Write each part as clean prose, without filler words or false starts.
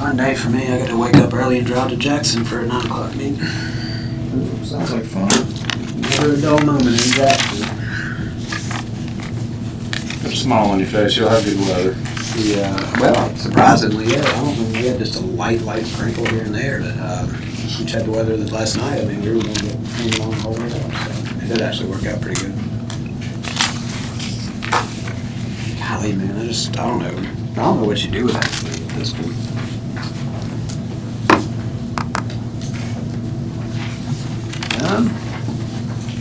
Fun day for me. I got to wake up early and drive to Jackson for a 9 o'clock meeting. Sounds like fun. Never a dull moment in Jackson. Put a smile on your face, you'll have good weather. Yeah, well, surprisingly, yeah. I don't think we had just a light sprinkle here and there, but we checked the weather last night. I mean, we were going to get hanging on the whole way up, so it did actually work out pretty good. Golly, man, I don't know. I don't know what you do with that thing at this point.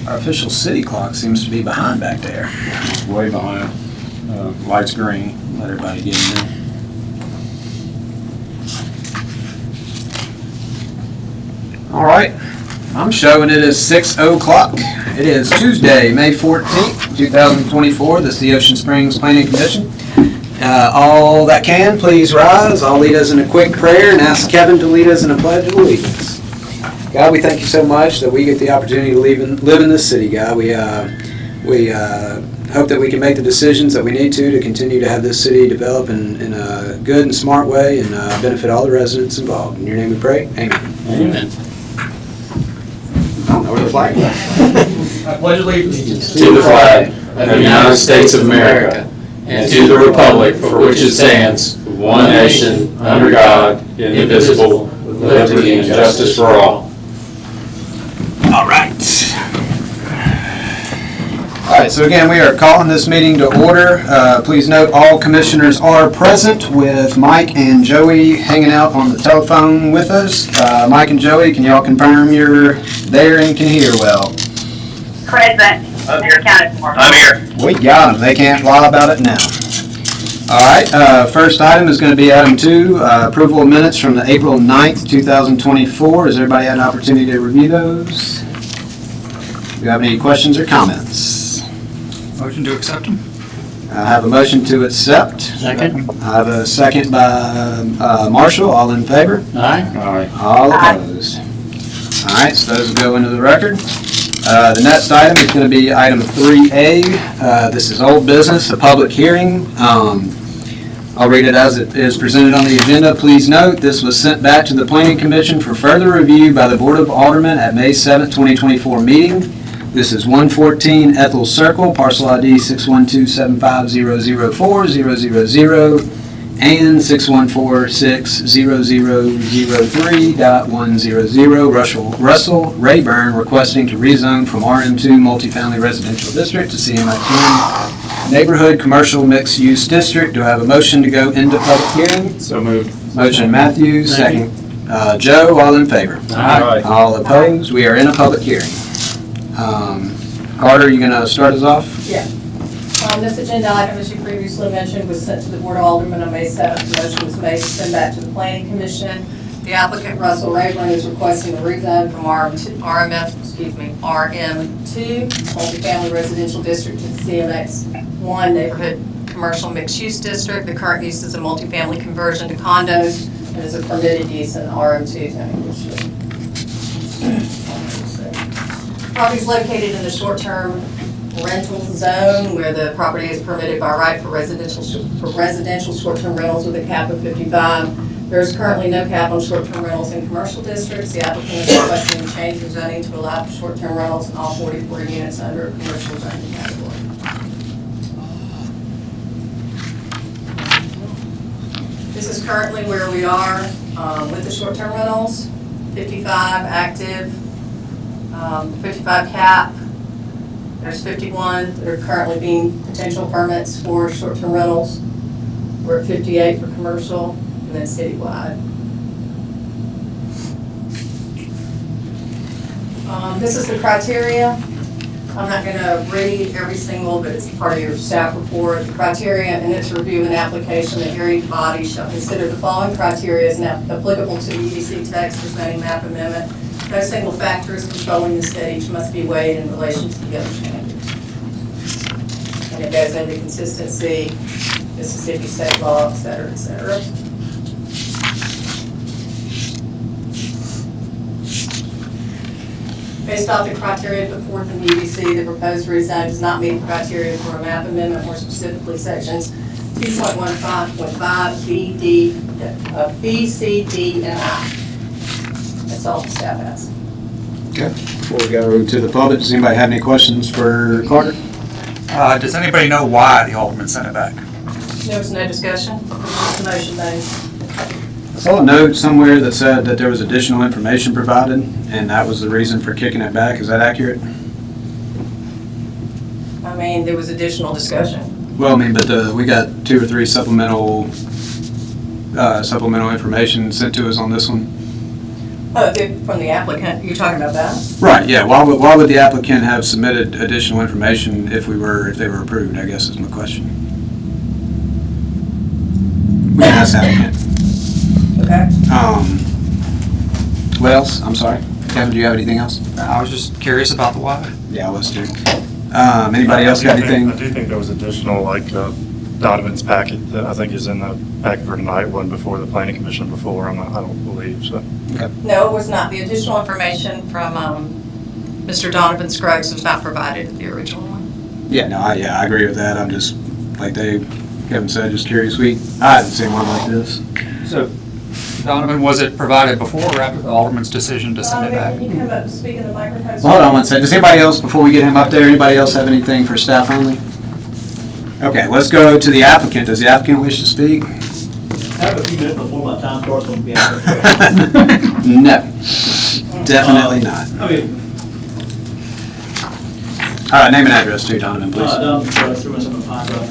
Our official city clock seems to be behind back there. Way behind. Light's green. Let everybody get in there. All right, I'm showing it as 6 o'clock. It is Tuesday, May 14th, 2024. This is the Ocean Springs Planning Commission. All that can, please rise. I'll lead us in a quick prayer and ask Kevin to lead us in a pledge of allegiance. God, we thank you so much that we get the opportunity to live in this city, God. We hope that we can make the decisions that we need to continue to have this city develop in a good and smart way and benefit all the residents involved. In your name we pray, amen. Amen. I don't know where the flag is. I pledge allegiance to the flag of the United States of America and to the republic for which it stands, one nation, under God, indivisible, with liberty and justice for all. All right. All right, so again, we are calling this meeting to order. Please note all commissioners are present with Mike and Joey hanging out on the telephone with us. Mike and Joey, can y'all confirm you're there and can hear well? Present. They're accounted for. I'm here. We got them. They can't lie about it now. All right, first item is going to be item 2, approval of minutes from the April 9th, 2024. Has everybody had an opportunity to review those? Do you have any questions or comments? Motion to accept them? I have a motion to accept. Second. I have a second by Marshall. All in favor? Aye. Aye. All opposed. All right, so those will go into the record. The next item is going to be item 3A. This is old business, a public hearing. I'll read it as it is presented on the agenda. Please note, this was sent back to the Planning Commission for further review by the Board of Aldermen at May 7th, 2024 meeting. This is 114 Ethel Circle, parcel ID 61275004000 and 614600003.100. Russell Rayburn requesting to rezone from RM2 multifamily residential district to CMI10 neighborhood commercial mixed use district. Do I have a motion to go into public hearing? So moved. Motion Matthews, second Joe, all in favor? Aye. All opposed? We are in a public hearing. Carter, you gonna start us off? Yeah. This agenda item, as you previously mentioned, was sent to the Board of Aldermen on May 7th. The motion was made to send back to the Planning Commission. The applicant, Russell Rayburn, is requesting a rezone from RM2 multifamily residential district to the CMX1 neighborhood commercial mixed use district. The current use is a multifamily conversion to condos and is a permitted use in the RM2 zoning district. Property is located in the short-term rental zone where the property is permitted by right for residential short-term rentals with a cap of 55. There is currently no cap on short-term rentals in commercial districts. The applicant is requesting a change of zoning to allow for short-term rentals in all 44 units under a commercial zoning category. This is currently where we are with the short-term rentals, 55 active, 55 cap. There's 51 that are currently being potential permits for short-term rentals. We're at 58 for commercial, and then citywide. This is the criteria. I'm not going to read every single, but it's part of your staff report. The criteria in its review and application, the hearing body shall consider the following criteria as applicable to the EDC text or zoning map amendment. No single factor is controlling the state. Each must be weighed in relation to the other standards. And it goes into consistency, Mississippi state law, et cetera, et cetera. Based off the criteria put forth in the EDC, the proposed rezone does not meet the criteria for a map amendment, more specifically sections 2.15.5 B, C, D, and I. That's all the staff has. Okay. Before we go to the public, does anybody have any questions for Carter? Does anybody know why the Alderman sent it back? There was no discussion, the motion made. I saw a note somewhere that said that there was additional information provided, and that was the reason for kicking it back. Is that accurate? I mean, there was additional discussion. Well, I mean, but we got 2 or 3 supplemental information sent to us on this one. Oh, from the applicant, you're talking about that? Right, yeah. Why would the applicant have submitted additional information if they were approved, I guess is my question. We can ask the applicant. Okay. What else? I'm sorry. Kevin, do you have anything else? I was just curious about the why. Yeah, I was too. Anybody else got anything? I do think there was additional, like, Donovan's packet that I think is in the packet for tonight, one before the planning commission before, I don't believe, so. No, it was not. The additional information from Mr. Donovan Scruggs was not provided in the original one. Yeah, no, I agree with that. I'm just, like Kevin said, just curious. I haven't seen one like this. So, Donovan, was it provided before or after the Alderman's decision to send it back? Can you come up and speak in the microphone? Well, hold on one second. Does anybody else, before we get him up there, anybody else have anything for staff only? Okay, let's go to the applicant. Does the applicant wish to speak? I have a few minutes before my time starts on being. No, definitely not. I mean, Name and address too, Donovan, please. Donovan Scruggs, 317 Pine Drive,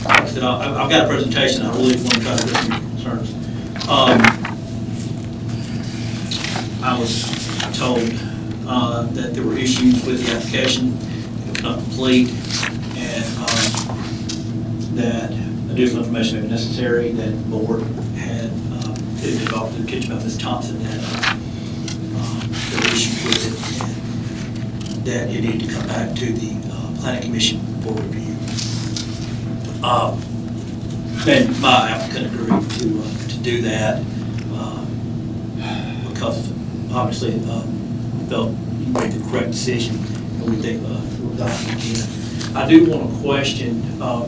like I said, I've got a presentation. I really want to try to address some concerns. I was told that there were issues with the application. It was not complete, and that additional information may be necessary, that the board had been involved in the kitchen about Ms. Thompson, that there were issues with it, and that it needed to come back to the planning commission for review. And my applicant agreed to do that because obviously felt he made the correct decision, and we think we're adopting it. I do want to question for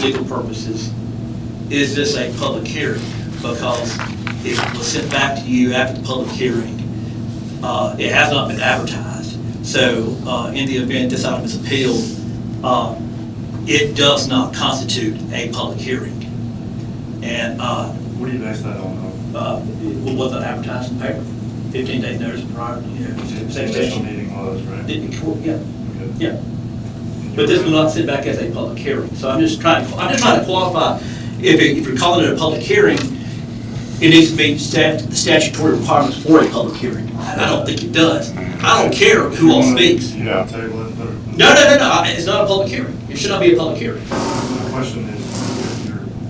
legal purposes, is this a public hearing? Because it was sent back to you after the public hearing. It has not been advertised. So in the event this item is appealed, it does not constitute a public hearing. And What do you base that on? it wasn't advertised in the paper, 15 days notice prior, The initial meeting was, right? Yeah, Okay. yeah. But this will not sit back as a public hearing. So I'm just trying to qualify, if you're calling it a public hearing, it needs to meet the statutory requirements for a public hearing. And I don't think it does. I don't care who all speaks. Yeah, table it. No, it's not a public hearing. It should not be a public hearing. The question is,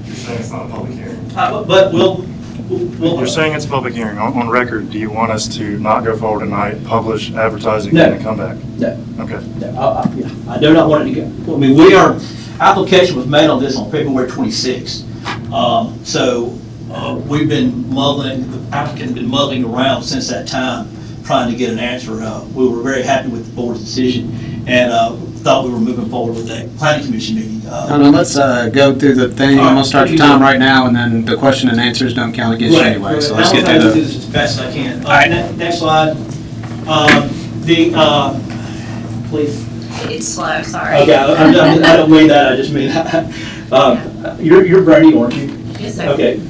you're saying it's not a public hearing. But we'll. You're saying it's a public hearing. On record, do you want us to not go forward tonight, publish, advertising, No. and then come back? No. Okay. No, I do not want it to go. I mean, application was made on this on February 26th. We've been the applicant's been muddling around since that time, trying to get an answer. We were very happy with the board's decision, and thought we were moving forward with that planning commission meeting. Let's go through the thing. I'm gonna start the time right now, and then the question and answers don't count against you anyway, so let's get I'll try to do through this as best as I can. All right. Next slide. Please. It's slow, sorry. Okay, I don't mean that, I just mean, you're Brady, aren't you? Yes, sir. Okay.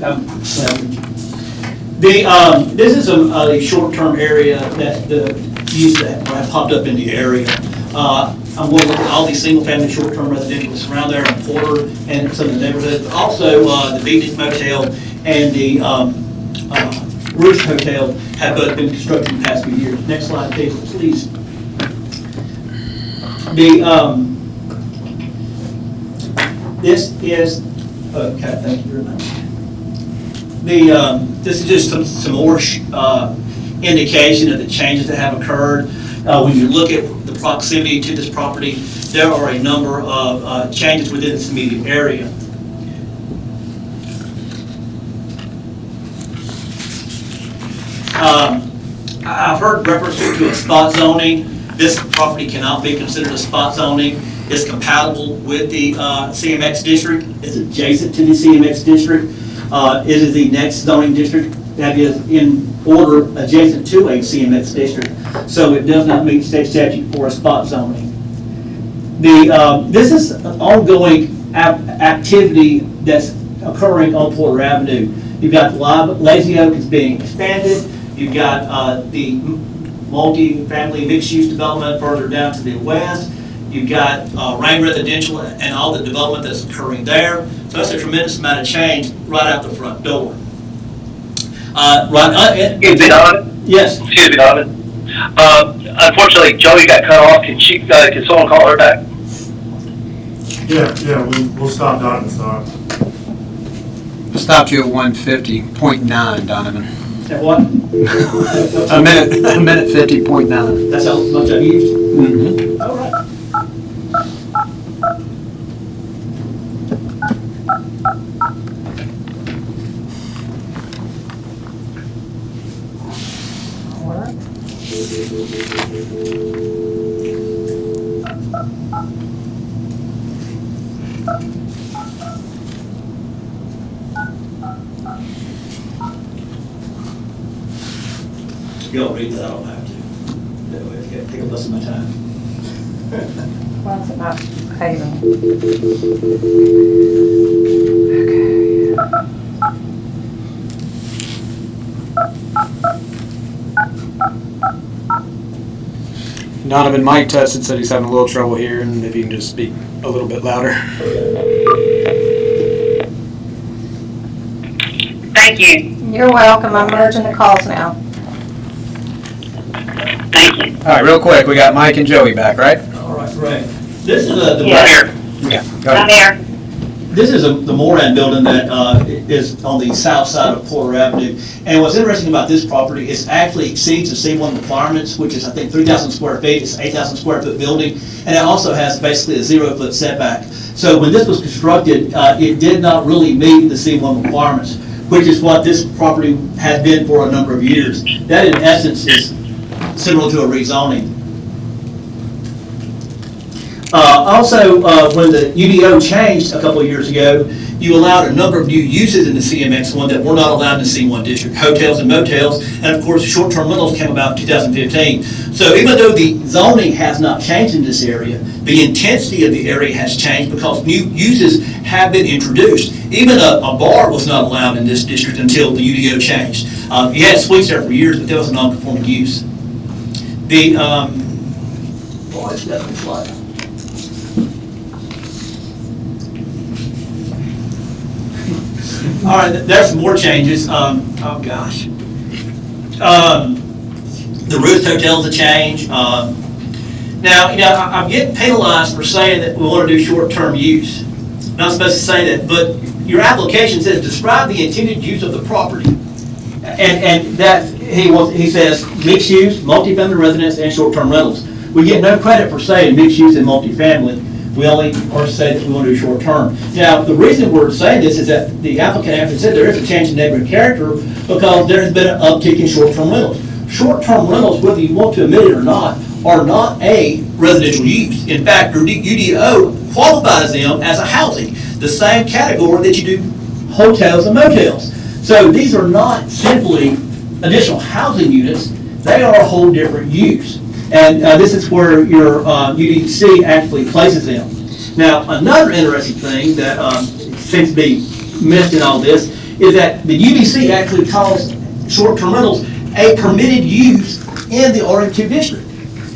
This is a short-term area that the use that have popped up in the area. I'm going to look at all these single-family short-term residentials around there in Porter and some of the neighborhoods. Also, the Beach Motel and the Roost Hotel have both been constructed in the past few years. Next slide, please. This is, okay, thank you very much. This is just some more indication of the changes that have occurred. When you look at the proximity to this property, there are a number of changes within this immediate area. I've heard reference to a spot zoning. This property cannot be considered a spot zoning. is compatible with the CMX district, is adjacent to the CMX district. It is the next zoning district that is in order adjacent to a CMX district, so it does not meet state statute for a spot zoning. This is an ongoing activity that's occurring on Porter Avenue. You've got Lazy Oak is being expanded. You've got the multi-family mixed-use development further down to the west. You've got Rain Residential and all the development that's occurring there. So that's a tremendous amount of change right out the front door. Excuse me, Donovan. Yes. Excuse me, Donovan. Unfortunately, Joey got cut off. Can someone call her back? Yeah, we'll stop Donovan start. Stopped you at 150.9, Donovan. At what? A minute 50.9. That's how much I've used? Mm-hmm. All right. Y'all read that, I don't have to. That way it's gonna take up less of my time. Well, it's about paving. Donovan, Mike tested, said he's having a little trouble here, and if you can just speak a little bit louder. Thank you. You're welcome. I'm merging the calls now. Thank you. All right, real quick, we got Mike and Joey back, right? All right, great. This is the Yeah, here. Yeah. Go I'm ahead. here. This is the Moran building that is on the south side of Porter Avenue. And what's interesting about this property is it actually exceeds the C1 requirements, which is, I think, 3,000 square feet. It's an 8,000 square foot building. And it also has basically a 0-foot setback. So when this was constructed, it did not really meet the C1 requirements, which is what this property has been for a number of years. That, in essence, is similar to a rezoning. Also, when the UDO changed a couple of years ago, you allowed a number of new uses in the CMX one that were not allowed in the C1 district, hotels and motels, and of course, short-term rentals came about in 2015. So even though the zoning has not changed in this area, the intensity of the area has changed because new uses have been introduced. Even a bar was not allowed in this district until the UDO changed. You had suites there for years, but that was a non-conforming use. The, boy, it's definitely flooded. All right, there's some more changes. Oh, gosh. The Ruth Hotel's a change. Now, I'm getting penalized for saying that we want to do short-term use. Not supposed to say that, but your application says, describe the intended use of the property. And that, he says, mixed use, multifamily residence, and short-term rentals. We get no credit for saying mixed use and multifamily. We only are to say that we want to do short term. Now, the reason we're saying this is that the applicant actually said there is a change in neighborhood character because there has been an uptick in short-term rentals. Short-term rentals, whether you want to admit it or not, are not a residential use. In fact, your UDO qualifies them as a housing, the same category that you do hotels and motels. So these are not simply additional housing units, they are a whole different use. And this is where your UDC actually places them. Now, another interesting thing that seems to be missed in all this is that the UDC actually calls short-term rentals a permitted use in the RM2 district.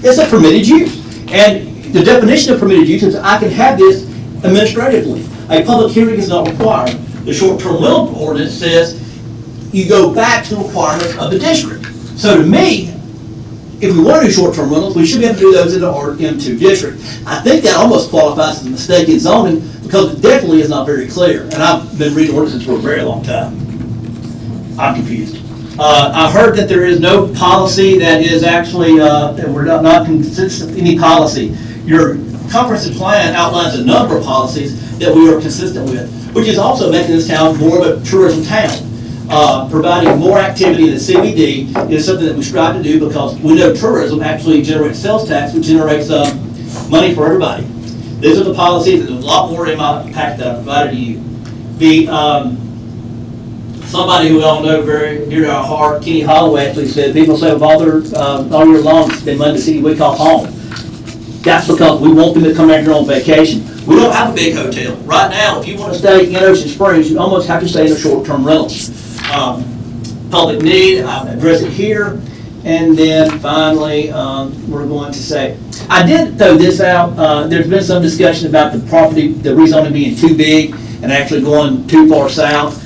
It's a permitted use. And the definition of permitted use is I can have this administratively. A public hearing is not required. The short-term rental ordinance says you go back to the requirements of the district. So to me, if we want to do short-term rentals, we should be able to do those in the RM2 district. I think that almost qualifies as a mistake in zoning because it definitely is not very clear. And I've been reading ordinances for a very long time. I'm confused. I heard that there is no policy that is actually, that we're not consistent with any policy. Your comprehensive plan outlines a number of policies that we are consistent with, which is also making this town more of a tourism town. Providing more activity in the CBD is something that we strive to do because we know tourism actually generates sales tax, which generates money for everybody. these are the policies, there's a lot more in my packet that I provided to you. Somebody who we all know very dear to our heart, Kenny Holloway, actually said, people say, well, all year long, they love the city we call home. That's because we want them to come out here on vacation. We don't have a big hotel. Right now, if you want to stay in Ocean Springs, you almost have to stay in a short-term rental. Public need, I've addressed it here. And then finally, we're going to say, I did throw this out. There's been some discussion about the property, the rezoning being too big and actually going too far south.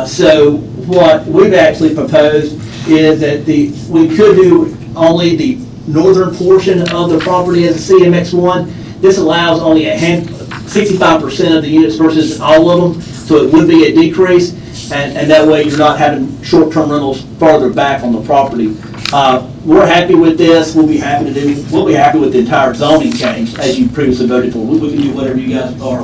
So what we've actually proposed is that we could do only the northern portion of the property as a CMX1. This allows only 65% of the units versus all of them, so it would be a decrease, and that way you're not having short-term rentals farther back on the property. We're happy with this. We'll be happy with the entire zoning change as you previously voted for. We can do whatever you guys are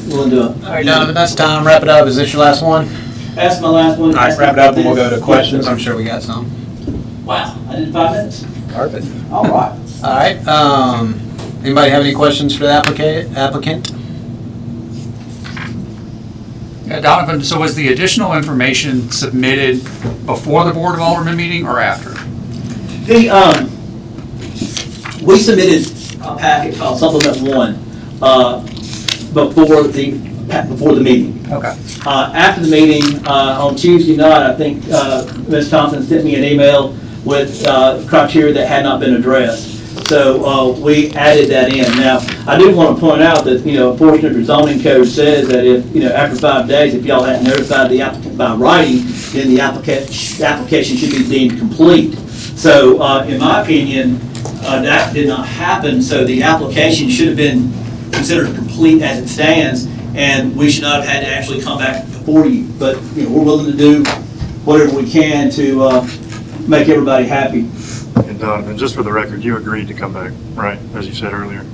willing to. All right, Donovan, that's time. Wrap it up. Is this your last one? That's my last one. All right, wrap it up and we'll go to questions. I'm sure we got some. Wow, I did 5 minutes. Perfect. All right. All right, anybody have any questions for the applicant? Yeah, Donovan, so was the additional information submitted before the Board of Aldermen meeting or after? We submitted a packet called Supplement 1 before the meeting. Okay. After the meeting, on Tuesday night, I think Ms. Thompson sent me an email with criteria that had not been addressed. So we added that in. Now, I do want to point out that, a portion of your zoning code says that if, after 5 days, if y'all hadn't notified the applicant by writing, then the application should be deemed complete. So in my opinion, that did not happen, so the application should have been considered complete as it stands, and we should not have had to actually come back before you. But, we're willing to do whatever we can to make everybody happy. And Donovan, just for the record, you agreed to come back, right, as you said earlier?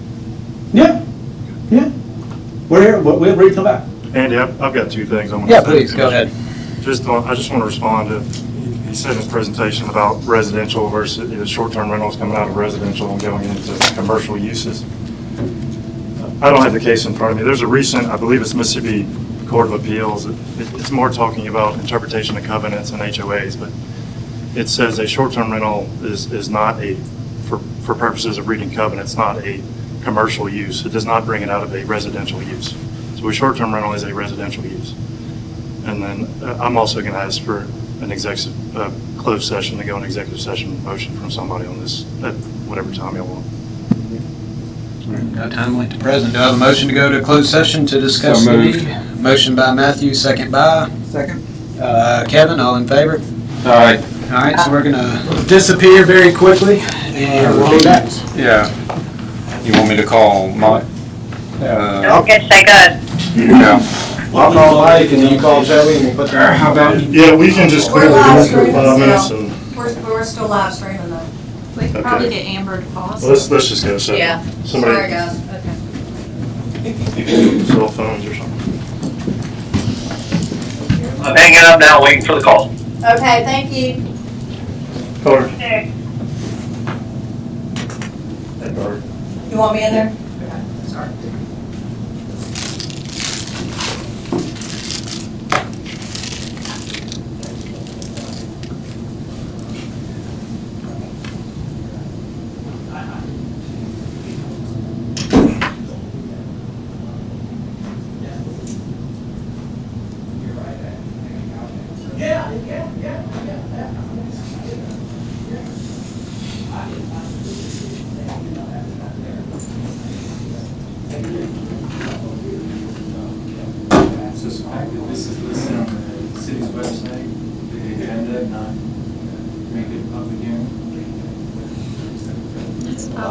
Yeah. We're here, we're ready to come back. Andy, I've got 2 things I want to say. Yeah, please, go ahead. I just want to respond to, he said in his presentation about residential versus, short-term rentals coming out of residential and going into commercial uses. I don't have the case in front of me. There's a recent, I believe it's Mississippi Court of Appeals. It's more talking about interpretation of covenants and HOAs, but it says a short-term rental is not for purposes of reading covenants, not a commercial use. It does not bring it out of a residential use. So a short-term rental is a residential use. And then I'm also going to ask for an closed session to go in executive session motion from somebody on this at whatever time you want. No time left to present. Do I have a motion to go to closed session to discuss So the moved. need? Motion by Matthew, second by Second. Kevin, all in favor? All right. All right, so we're gonna disappear very quickly and we'll be back. Yeah. You want me to call Mike? Don't forget to say good. Yeah. I'll call Mike and you call Joey and we'll put there. How about? Yeah, we can just clear the room for 5 minutes and, We're still live streaming though. We could probably get Amber to pause. let's just go. So Yeah, somebody, sorry guys. Okay. cell phones or something. I'm hanging up now, waiting for the call. Okay, thank you. Carter. Okay. You want me in there? Okay, sorry. This is listed on the city's website, the agenda, not make it a public hearing.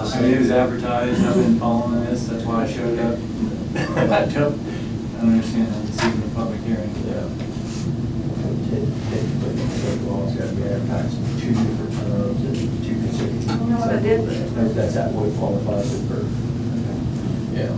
So it is advertised, I've been following this, that's why I showed up. I don't understand how this isn't a public hearing. Two different terms and 2 consecutive. I don't know what I did with it. That's that would qualify it for, yeah.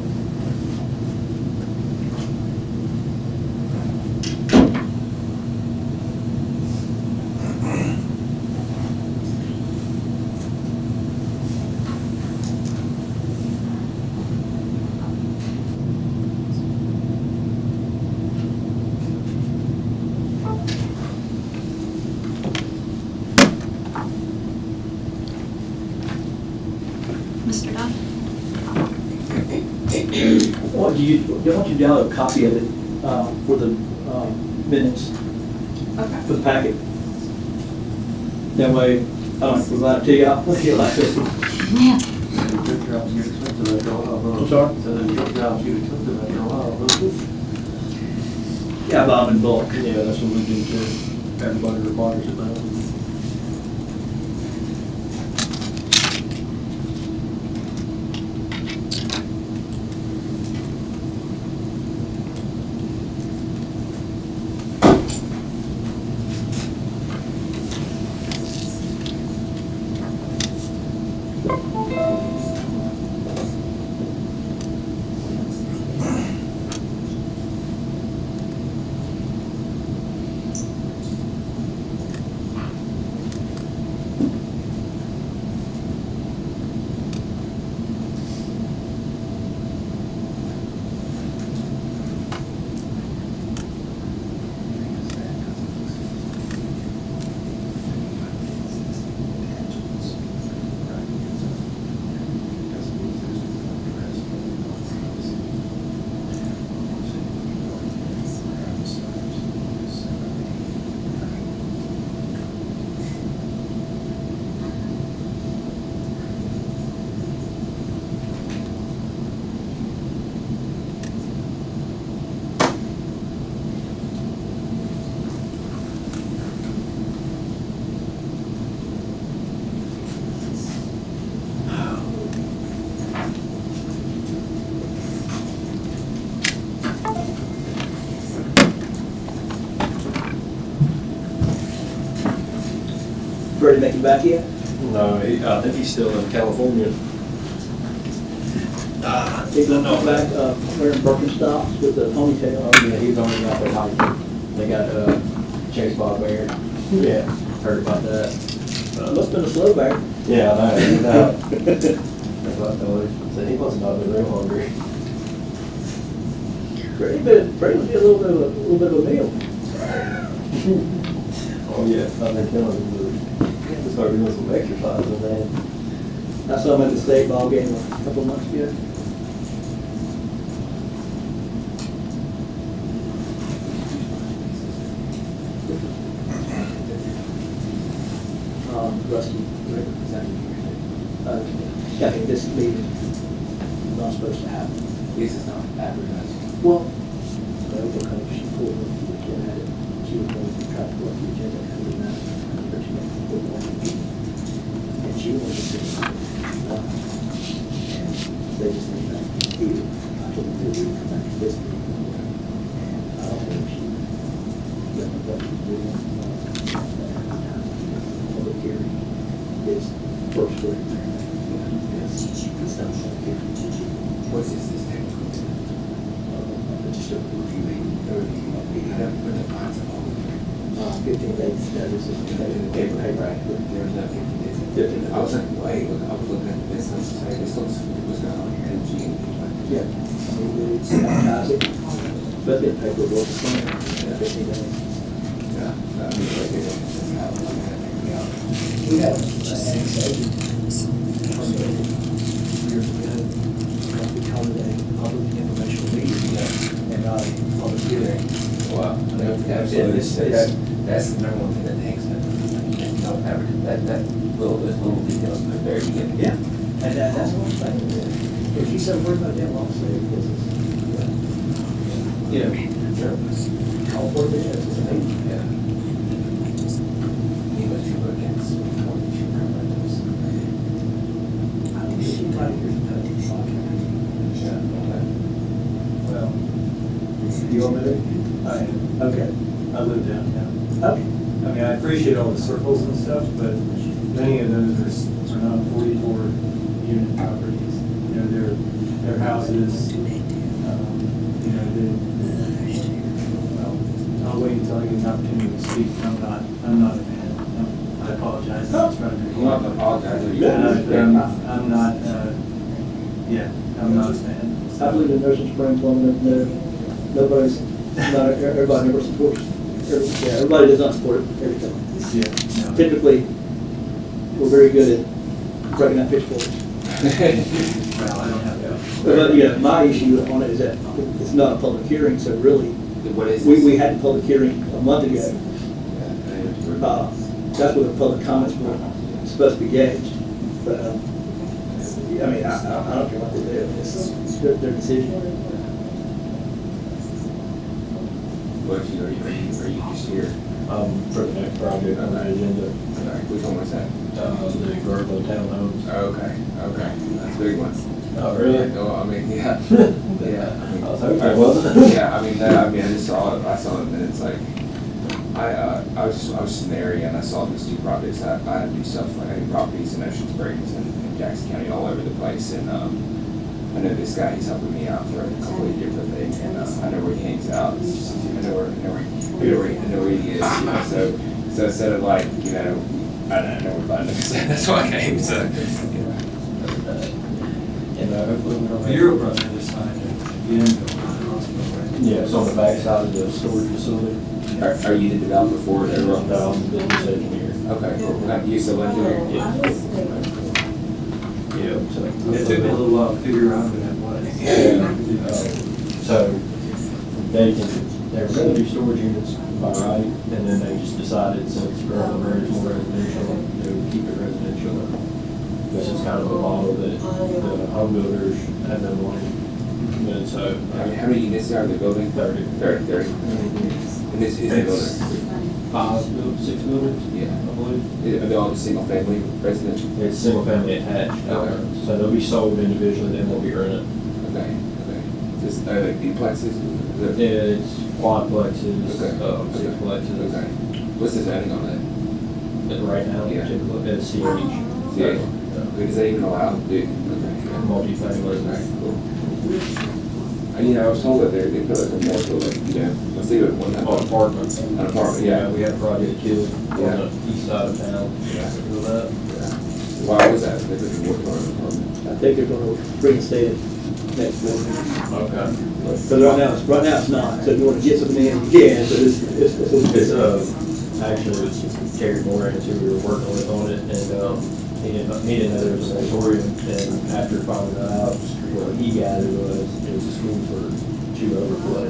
Why don't you download a copy of it for the minutes, Okay. for the packet? That way, I don't have to provide it to you. I'll look at it like this. Yeah. I'm sorry? Yeah, I buy them in bulk. Yeah, that's what we do too. Everybody requires it now. Ready to make it back yet? No, I think he's still in California. He's not back, wearing Birkenstocks with the ponytail. Oh, yeah, he's only got their height. They got, Chase Bob Bear. Yeah, heard about that. Must've been a slow bear. Yeah, I know, he's out. That's what I told him. Said he must not been real hungry. Freddie would be a little bit of a meal. Oh, yeah, I've been telling him to start doing some exercise and then. I saw him at the state ball game a couple of months ago. Rusty, I think this meeting is not supposed to happen. This is not advertised. Well, because she pulled the agenda, she was going to try to work the agenda and do that, but she didn't put it on the meeting. And she wanted to sit and they just think that here, I told them to come back to this meeting. And I don't know if she let me go to do it. Public hearing is first word. It's not public hearing. What is this technical? Just a review meeting. I haven't put the fines on all of them. 15 days, that is it. Right, there's no 15 days. I was like, wait, I was looking at this, and say, this looks, what's going on here, and G. Yeah. I mean, it's advertise it, but the paper will be fine. 15 days. Yeah, I mean, like, it doesn't have, I'm gonna take me out. We have 6 agents. Years ago, we called it a public informational meeting, and not a public hearing. Wow, that's the number one thing that hangs up. You don't ever, that little details in the very beginning. Yeah. And that's what I'm saying. If you said worry about that lawsuit, because it's, you know, call for it, it's an agent. Yeah. He must be looking at some forty few rentals. I don't think you try to hear the podcast. Yeah, okay. Well, you want me to? Okay. I live downtown. Okay. I mean, I appreciate all the circles and stuff, but many of those are not 44-unit properties. You know, they're houses, you know, well, I'll wait until I get an opportunity to speak. I'm not a fan. I apologize. No, you don't have to apologize. I'm not, yeah, I'm not a fan. I believe in Ocean Springs, nobody's, not, everybody never supports, everybody does not support it every time. Yeah. No. Typically, we're very good at breaking out pitchforks. Well, I don't have that. But, yeah, my issue on it is that it's not a public hearing, so really, What is we this? had a public hearing a month ago. That's where the public comments were supposed to be gauged. But, I mean, I don't care what they do, it's their decision. What, are you just here? For the next project on the agenda, Sorry, which one was that? the Groveland Townhomes. Okay, that's a big one. Oh, really? No, I mean, yeah. Yeah. I was hoping it wasn't. Yeah, I mean, I just saw it, and it's like, I was just in the area and I saw these two projects. I had to do stuff, like I do properties in Ocean Springs and Jackson County all over the place, and, I know this guy, he's helping me out for a completely different thing, and, I know where he hangs out, it's just, I know where he is, you know, so instead of like, you know, I don't know where to find him, so that's why I came, so, you know. And hopefully we don't have. You're running this sign again. Yeah, it's on the back side of the storage facility. Are you the developer for it, or? No, I'm the business engineer. Okay, cool, you still engineer? Yeah. Yeah, so. It took me a little while to figure out who that was. So they were gonna do storage units by right, and then they just decided since Groveland Road is more residential, they would keep it residential. This is kind of a model that the home builders have been wanting. And so. How many units are they building? 30. 30. And this is a builder? 6 buildings? Yeah. I believe. Are they all just single family residential? It's single family attached. Okay. So they'll be sold individually, then they'll be rented. Okay. Just, like duplexes? It's quadplexes, Okay. sixplexes. Okay. What's the zoning on that? And right now, Yeah. particularly, it's CH. CH. So, Is that even allowed to do? Okay. multifamily. Alright, cool. And I was told that they put like a more to like, let's see what one time. On apartments. An apartment, yeah. We had a project killed on Yeah. the east side of town. Yeah. With that. Why was that? They put the wood on an apartment. I think they're gonna reinstate it next week. Okay. But right now it's not, so if you wanna get something in, you can, but it's. Actually, it was Terry Moran who we were working with on it, and, he didn't know there was a moratorium, and after finding that out, what he gathered was the schools were too overflow.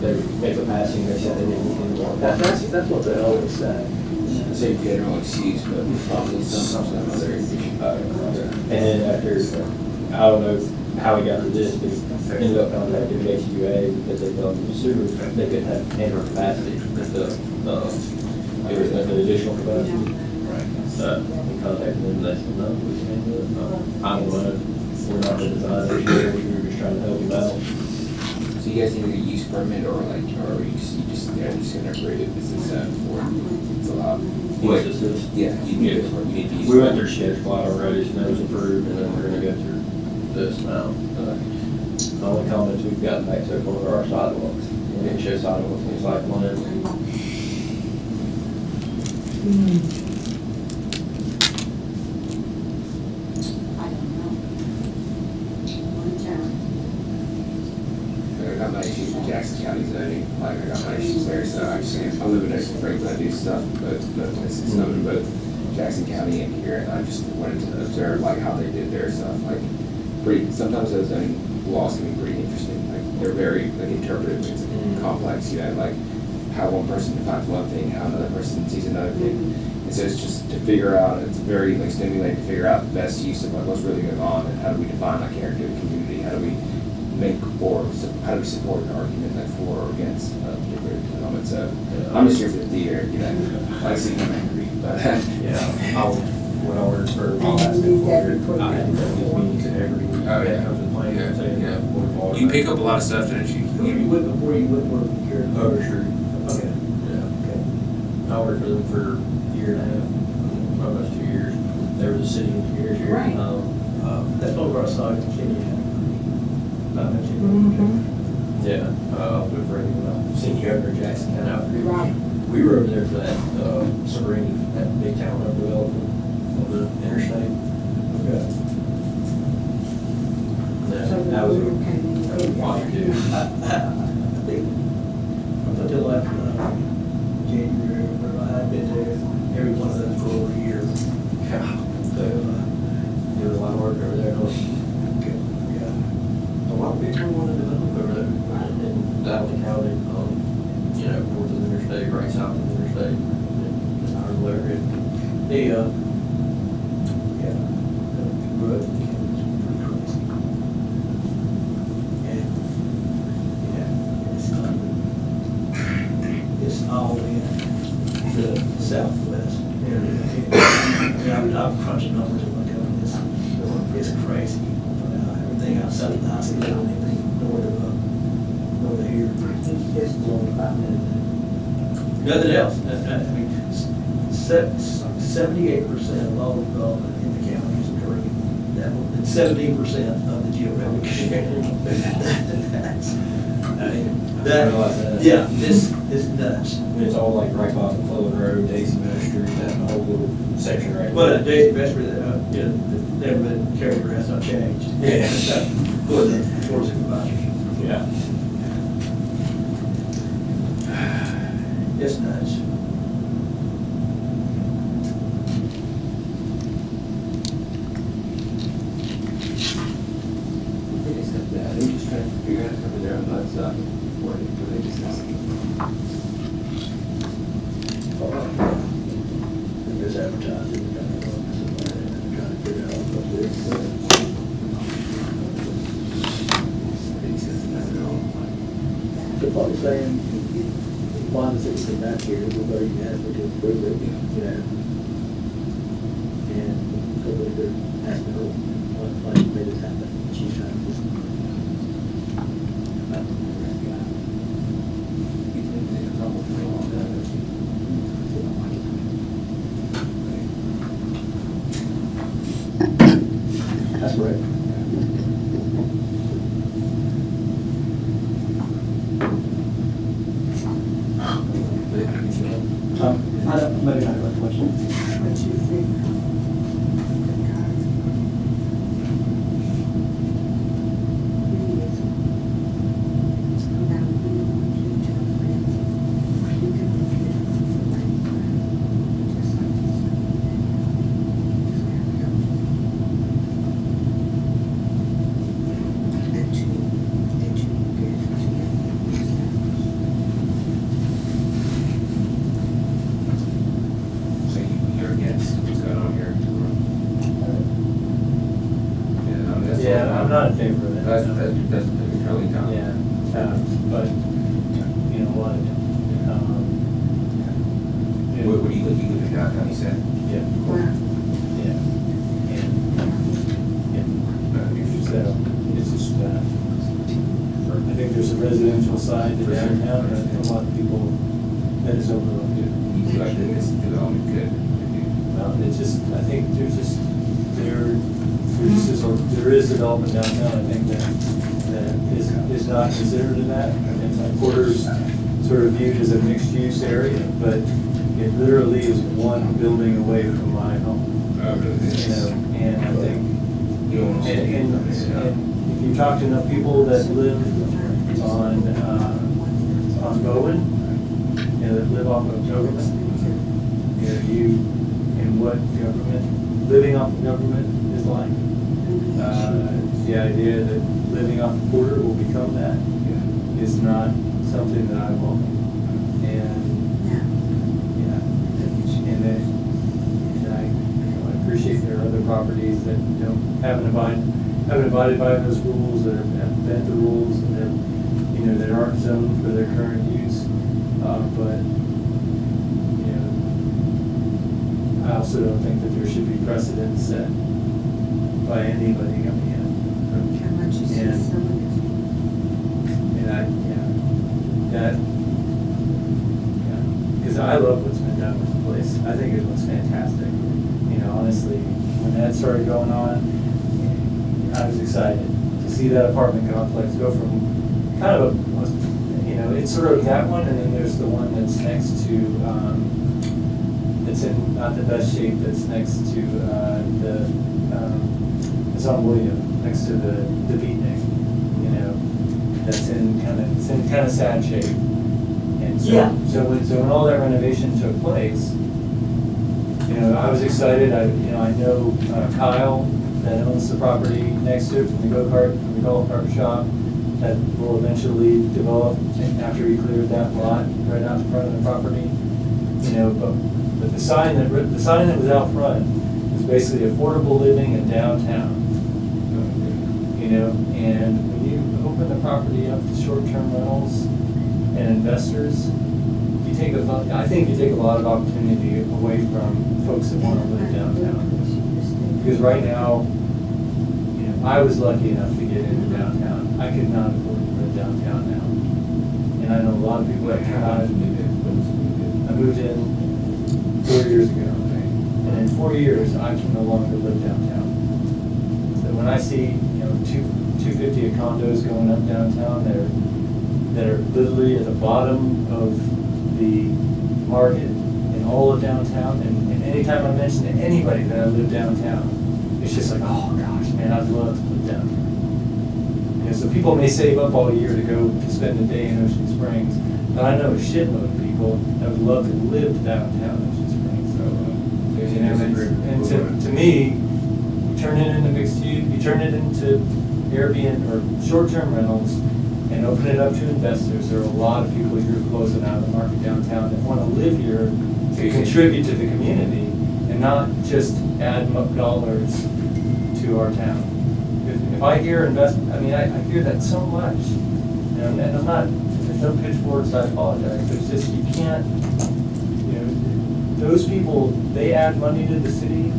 They were passing, they said they didn't need more. That's what they always say. The same general excuse, but probably some other issue. And then after, I don't know how he got to this, but he ended up contacting HUA because they felt in the sewer, they couldn't have handle capacity with the additional capacity. We contacted them, and they said, no, we can handle it. I don't know, we're not the design engineers, we were just trying to help him out. So you guys need like a use permit or like, or you just gonna agree that this is, for, it's allowed? What is this? Yeah, you need to use. We went through sketch plot already, so that was approved, and then we're gonna go through this now. The only comments we've gotten back so far are our sidewalks. We didn't show sidewalks, it's like one of them. I got my issues with Jackson County zoning, like I got my issues there, so I live in Ocean Springs, I do stuff, but places, some in both Jackson County and here, and I just wanted to observe like how they did their stuff, like sometimes those zoning laws can be pretty interesting, like they're very like interpretive, it's complex, like how one person defines one thing, how another person sees another thing. And so it's just to figure out, it's very like stimulating to figure out the best use of like what's really going on and how do we define like character of the community, how do we make or how do we support an argument like for or against a particular element. So I'm just here for the theater, I see them angry, but When I worked for my last employer, I had to go to these meetings every week. I was playing and saying, You pick up a lot of stuff, don't you? You went before you went for your. Oh, sure. Okay. Yeah. Okay. I worked for them for a year and a half, almost 2 years. They were the city engineers here. Right. That's over our side of Virginia. Yeah, I was with Freddie when I was senior over in Jackson County out there. Right. We were over there for that, Serene, that big town hub development on the interstate. Okay. That was a fun too. I think up until after January, I'd been there every one of those for over a year. So, did a lot of work over there. Yeah. people want to develop a road in Dallas County, you know, north of the interstate, right south of the interstate, in our little area. Yeah, the road is pretty crazy. And, it's all in the southwest area. I've crunched numbers and looked at it, it's crazy. Everything outside of the hospital, anything north of here. Nothing else. I mean, 78% of all development in the county is occurring. And 17% of the geographic area. Yeah, this is nuts. It's all like right by the Clover Road, Daisy Meadow Street, that whole little section right there. Well, Daisy Vesper, the neighborhood character has not changed. Yeah. For the board of supervisors. Yeah. It's nuts. They're just trying to figure out how to cover their own butts up. What they discussing. There's advertising, trying to figure out what this. They're probably saying, why does it come back here, everybody has to approve it, you know? And nobody could ask her why you made it happen. She's trying to just. That's right. I don't, maybe not a question. So you're against what's going on here? Yeah, I mean, that's. Yeah, I'm not in favor of it. That's really dumb. Yeah, but, you know what? What do you live in downtown, you said? Yeah. Yeah. And, so, it's just, I think there's a residential side to downtown, and a lot of people, that is overlooked. You feel like this development could. It's just, I think there is development downtown, I think that is not considered in that. And Porter's sort of viewed as a mixed-use area, but it literally is one building away from my home. You know, and I think, and if you talk to enough people that live on Bowen, you know, that live off of government, you know, and what government, living off of government is like. The idea that living off of Porter will become that is not something that I welcome. And, yeah, and I appreciate there are other properties that haven't abided by those rules, that have bent the rules, and that, you know, that aren't zoned for their current use. But, you know, I also don't think that there should be precedent set by anybody coming in. Because I love what's been done with the place. I think it looks fantastic. You know, honestly, when that started going on, I was excited to see that apartment complex go from kind of a, you know, it's sort of that one, and then there's the one that's next to, it's in not the best shape, that's next to it's on William, next to the beatnik, you know, that's in kind of sad shape. And so when all that renovation took place, you know, I was excited. I know Kyle that owns the property next to it from the golf cart shop. that will eventually develop after he cleared that lot right out in front of the property. You know, but the sign that was out front was basically affordable living in downtown. You know, and when you open the property up to short-term rentals and investors, I think you take a lot of opportunity away from folks that want to live downtown. Because right now, you know, I was lucky enough to get into downtown. I could not afford to live downtown now. And I know a lot of people that cannot. I moved in 4 years ago. And in 4 years, I can no longer live downtown. So when I see, you know, 250 of condos going up downtown that are literally at the bottom of the market in all of downtown, and anytime I mention to anybody that I live downtown, it's just like, oh gosh, man, I'd love to live downtown. You know, so people may save up all year to go to spend a day in Ocean Springs, but I know a shitload of people that would love to live downtown Ocean Springs. So, you know, and to me, you turn it into mixed use, you turn it into Airbnb or short-term rentals, and open it up to investors. There are a lot of people you're closing out of the market downtown that want to live here to contribute to the community and not just add dollars to our town. If I hear investment, I mean, I hear that so much. You know, and I'm not, there's no pitchforks, I apologize, but it's just, you can't, you know, those people, they add money to the city.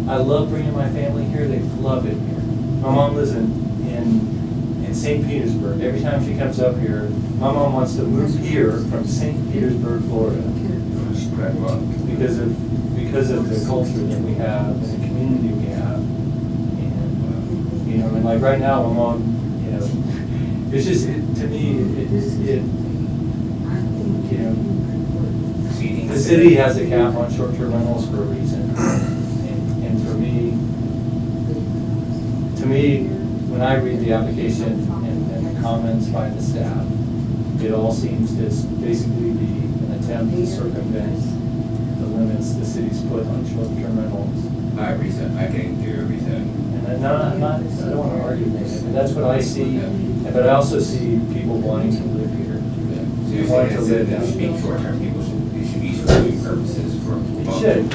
I love bringing my family here, they love it here. My mom lives in St. Petersburg. Every time she comes up here, my mom wants to move here from St. Petersburg, Florida, because of the culture that we have and the community we have. And you know, and like right now, my mom, you know, it's just to me, you know, the city has a cap on short-term rentals for a reason, and for me, to me. When I read the application and the comments by the staff, it all seems to basically be an attempt to circumvent the limits the city's put on short-term rentals. I can do a reason. And I don't want to argue with it, but that's what I see. But I also see people wanting to live here. So you're saying that should be short-term, people should be for food purposes for. It should.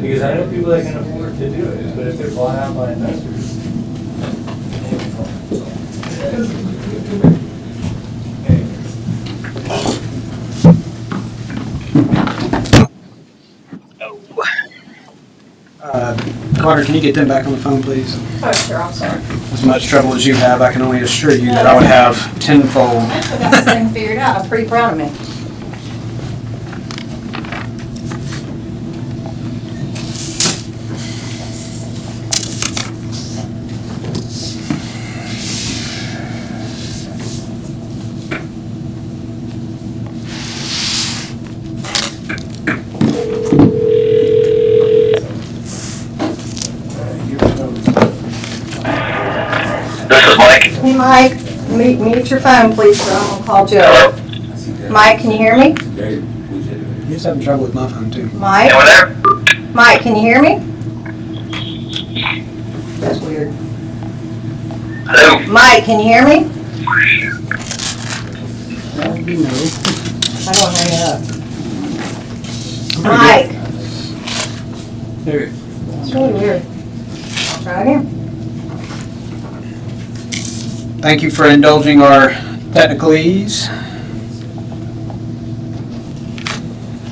Because I know people that can afford to do it, but if they're bought out by investors. Carter, can you get them back on the phone, please? Oh, sure, I'm sorry. As much trouble as you have, I can only assure you that I would have tenfold. I got this thing figured out. I'm pretty proud of me. This is Mike. Hey, Mike, mute your phone, please, so I'm gonna call Joe. Mike, can you hear me? He's having trouble with my phone, too. Mike? Anyone there? Mike, can you hear me? That's weird. Hello? Mike, can you hear me? I don't hang up. Mike? It's really weird. I'll try again. Thank you for indulging our technical ease.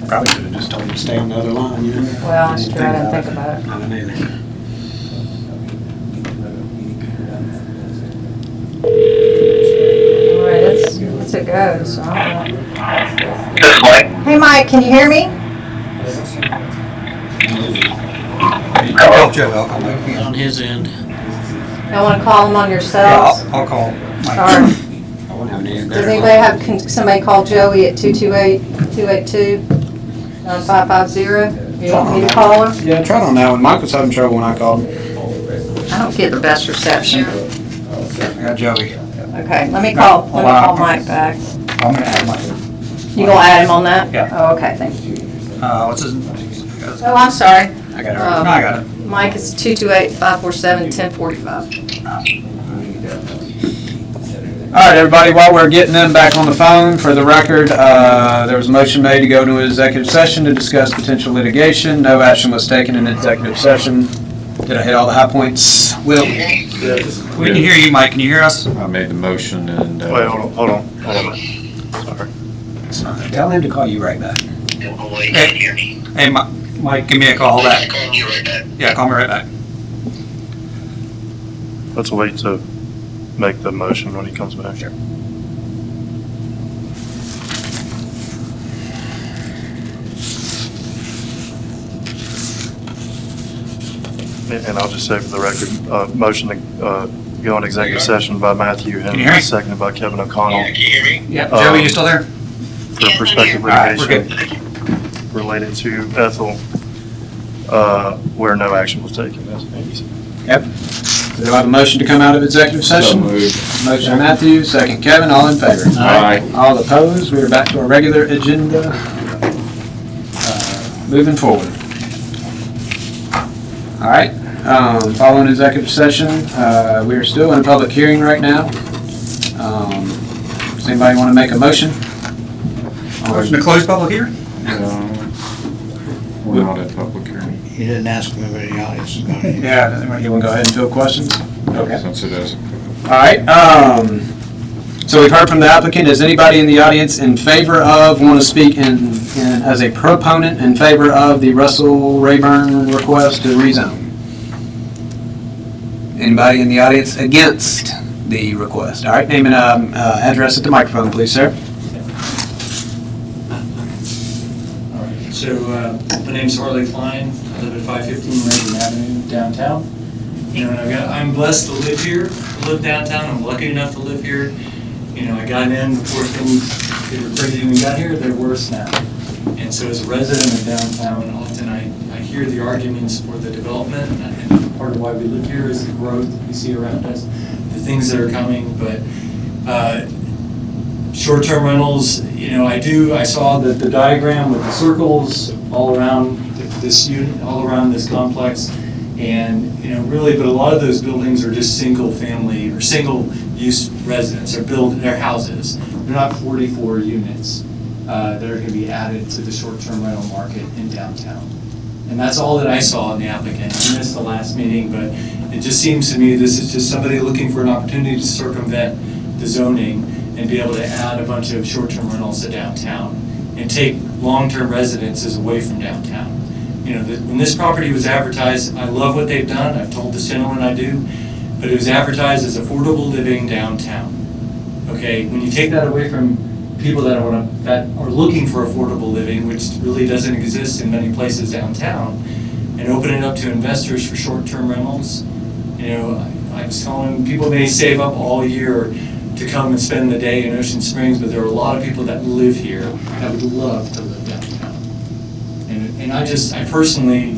Probably should have just told him to stay on the other line, you know? Well, that's true, I didn't think about it. I didn't either. All right, that's it goes, so I don't know. This is Mike. Hey, Mike, can you hear me? Hello? Joe, I'll make On his end. Y'all wanna call them on your cells? I'll call. Mike. Sorry. I wouldn't have any Does anybody have, can somebody call Joey at 228-282-9550? You want me to call him? Yeah, I tried on that one. Mike was having trouble when I called him. I don't get the best reception. I got Joey. Okay, let me call Mike back. I'm gonna add Mike. You gonna add him on that? Yeah. Oh, okay, thank you. What's his? Oh, I'm sorry. I got it. No, I got it. Mike is 228-547-1045. All right, everybody, while we're getting them back on the phone, for the record, there was a motion made to go into executive session to discuss potential litigation. No action was taken in executive session. Did I hit all the high points? Will? We can hear you, Mike. Can you hear us? I made the motion and. Wait, hold on. Sorry. Tell him to call you right back. Hey, Mike, give me a call back. Yeah, call me right back. Let's wait to make the motion when he comes back. Sure. And I'll just say for the record, motion to go on executive session by Matthew Can you hear me? and seconded by Kevin O'Connell Yeah, Joey, you still there? for prospective All right, we're litigation related to Ethel, where no action was taken. Yep. Do I have a motion to come out of executive session? Motion Matthew, second Kevin, all in favor? Aye. All opposed? We are back to our regular agenda. Moving forward. All right, following executive session, we are still in a public hearing right now. Does anybody want to make a motion? Motion to close public hearing? We're not at public hearing. You didn't ask me whether the audience is going to. Yeah, you want to go ahead and field questions? Okay. Since it is. All right, so we've heard from the applicant. Is anybody in the audience in favor of, want to speak as a proponent in favor of the Russell Rayburn request to rezone? Anybody in the audience against the request? All right, name and address at the microphone, please, sir. All right, so my name's Harley Klein. I live at 515 Reagan Avenue downtown. You know, and I'm blessed to live here, to live downtown. I'm lucky enough to live here. You know, I got in before things they were crazy when we got here. They're worse now. And so as a resident of downtown, often I hear the arguments for the development, and part of why we live here is the growth we see around us, the things that are coming. But short-term rentals, you know, I saw the diagram with the circles all around this unit, all around this complex. And, you know, really, but a lot of those buildings are just single-family or single-use residents. They're houses. They're not 44 units that are going to be added to the short-term rental market in downtown. And that's all that I saw in the applicant. I missed the last meeting, but it just seems to me this is just somebody looking for an opportunity to circumvent the zoning and be able to add a bunch of short-term rentals to downtown and take long-term residences away from downtown. You know, when this property was advertised, I love what they've done. I've told this gentleman I do, but it was advertised as affordable living downtown. Okay, when you take that away from people that are looking for affordable living, which really doesn't exist in many places downtown, and open it up to investors for short-term rentals, you know, I was telling them people may save up all year to come and spend the day in Ocean Springs, but there are a lot of people that live here that would love to live downtown. And I personally,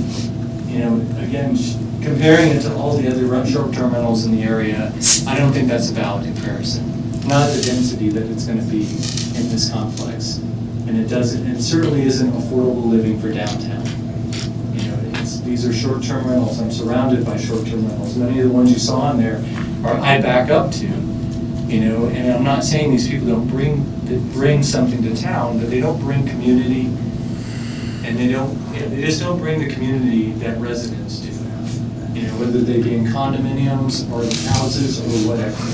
you know, again, comparing it to all the other short-term rentals in the area, I don't think that's a valid comparison. Not the density that it's going to be in this complex. And it certainly isn't affordable living for downtown. You know, these are short-term rentals. I'm surrounded by short-term rentals. Many of the ones you saw in there I back up to, you know, and I'm not saying these people don't bring something to town, but they don't bring community. And they just don't bring the community that residents do. You know, whether they be in condominiums or houses or whatever.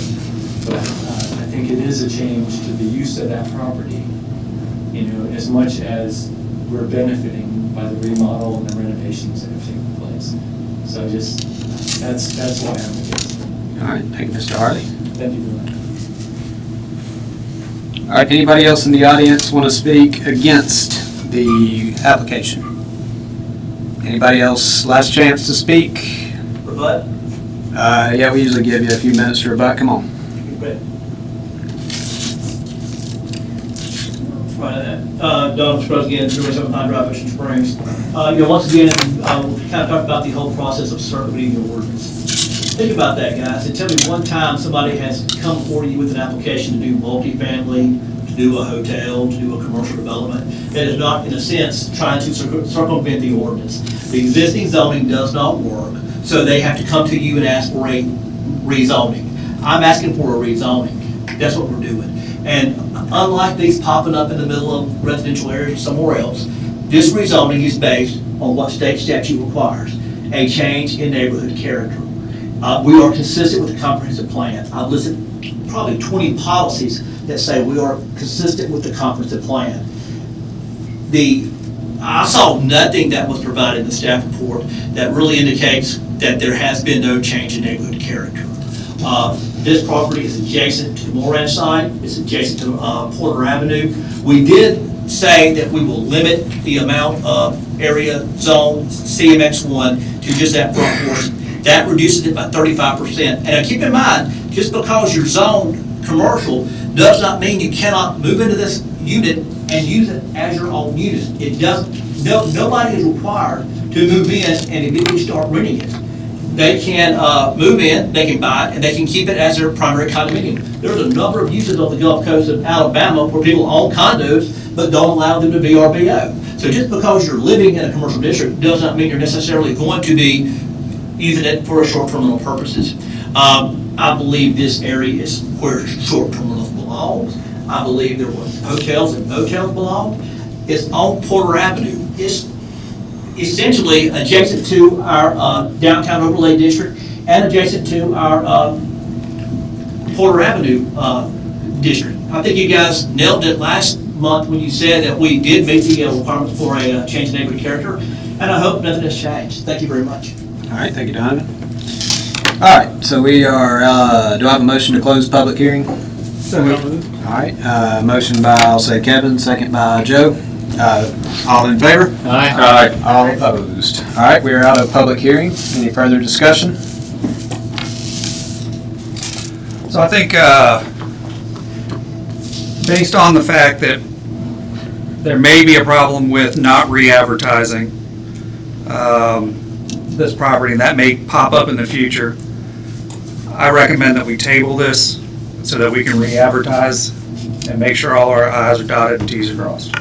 But I think it is a change to the use of that property, you know, as much as we're benefiting by the remodel and the renovations that have taken place. So that's why I'm against it. All right, thank you, Mr. Harley. Thank you very much. All right, anybody else in the audience want to speak against the application? Anybody else? Last chance to speak. Rebut? Yeah, we usually give you a few minutes to rebut. Come on. Donald Spruce again, 079 Drive, Ocean Springs. You know, once again, we kind of talked about the whole process of circulating the ordinance. Think about that, guys, and tell me one time somebody has come before you with an application to do multifamily, to do a hotel, to do a commercial development, that is not, in a sense, trying to circumvent the ordinance. The existing zoning does not work, so they have to come to you and ask for a rezoning. I'm asking for a rezoning. That's what we're doing. And unlike these popping up in the middle of residential areas somewhere else, this rezoning is based on what state statute requires, a change in neighborhood character. We are consistent with the comprehensive plan. I've listed probably 20 policies that say we are consistent with the comprehensive plan. I saw nothing that was provided in the staff report that really indicates that there has been no change in neighborhood character. This property is adjacent to the Moran site, it's adjacent to Porter Avenue. We did say that we will limit the amount of area zone CMX1 to just that front portion. That reduces it by 35%. And keep in mind, just because you're zoned commercial does not mean you cannot move into this unit and use it as your own unit. It doesn't. Nobody is required to move in and immediately start renting it. They can move in, they can buy it, and they can keep it as their primary condominium. There's a number of uses on the Gulf Coast of Alabama where people own condos but don't allow them to be VRBO. So just because you're living in a commercial district does not mean you're necessarily going to be using it for short-term rental purposes. I believe this area is where short-term rentals belongs. I believe there were hotels and motels belong. It's on Porter Avenue. It's essentially adjacent to our downtown overlay district and adjacent to our Porter Avenue district. I think you guys nailed it last month when you said that we did meet the requirements for a change in neighborhood character, and I hope nothing has changed. Thank you very much. All right, thank you, Donovan. All right, so we are, do I have a motion to close public hearing? All right, motion by, I'll say Kevin, second by Joe. All in favor? Aye. All opposed. All right, we are out of public hearing. Any further discussion? So I think, based on the fact that there may be a problem with not re-advertising this property, and that may pop up in the future, I recommend that we table this so that we can re-advertise and make sure all our i's are dotted and t's are crossed.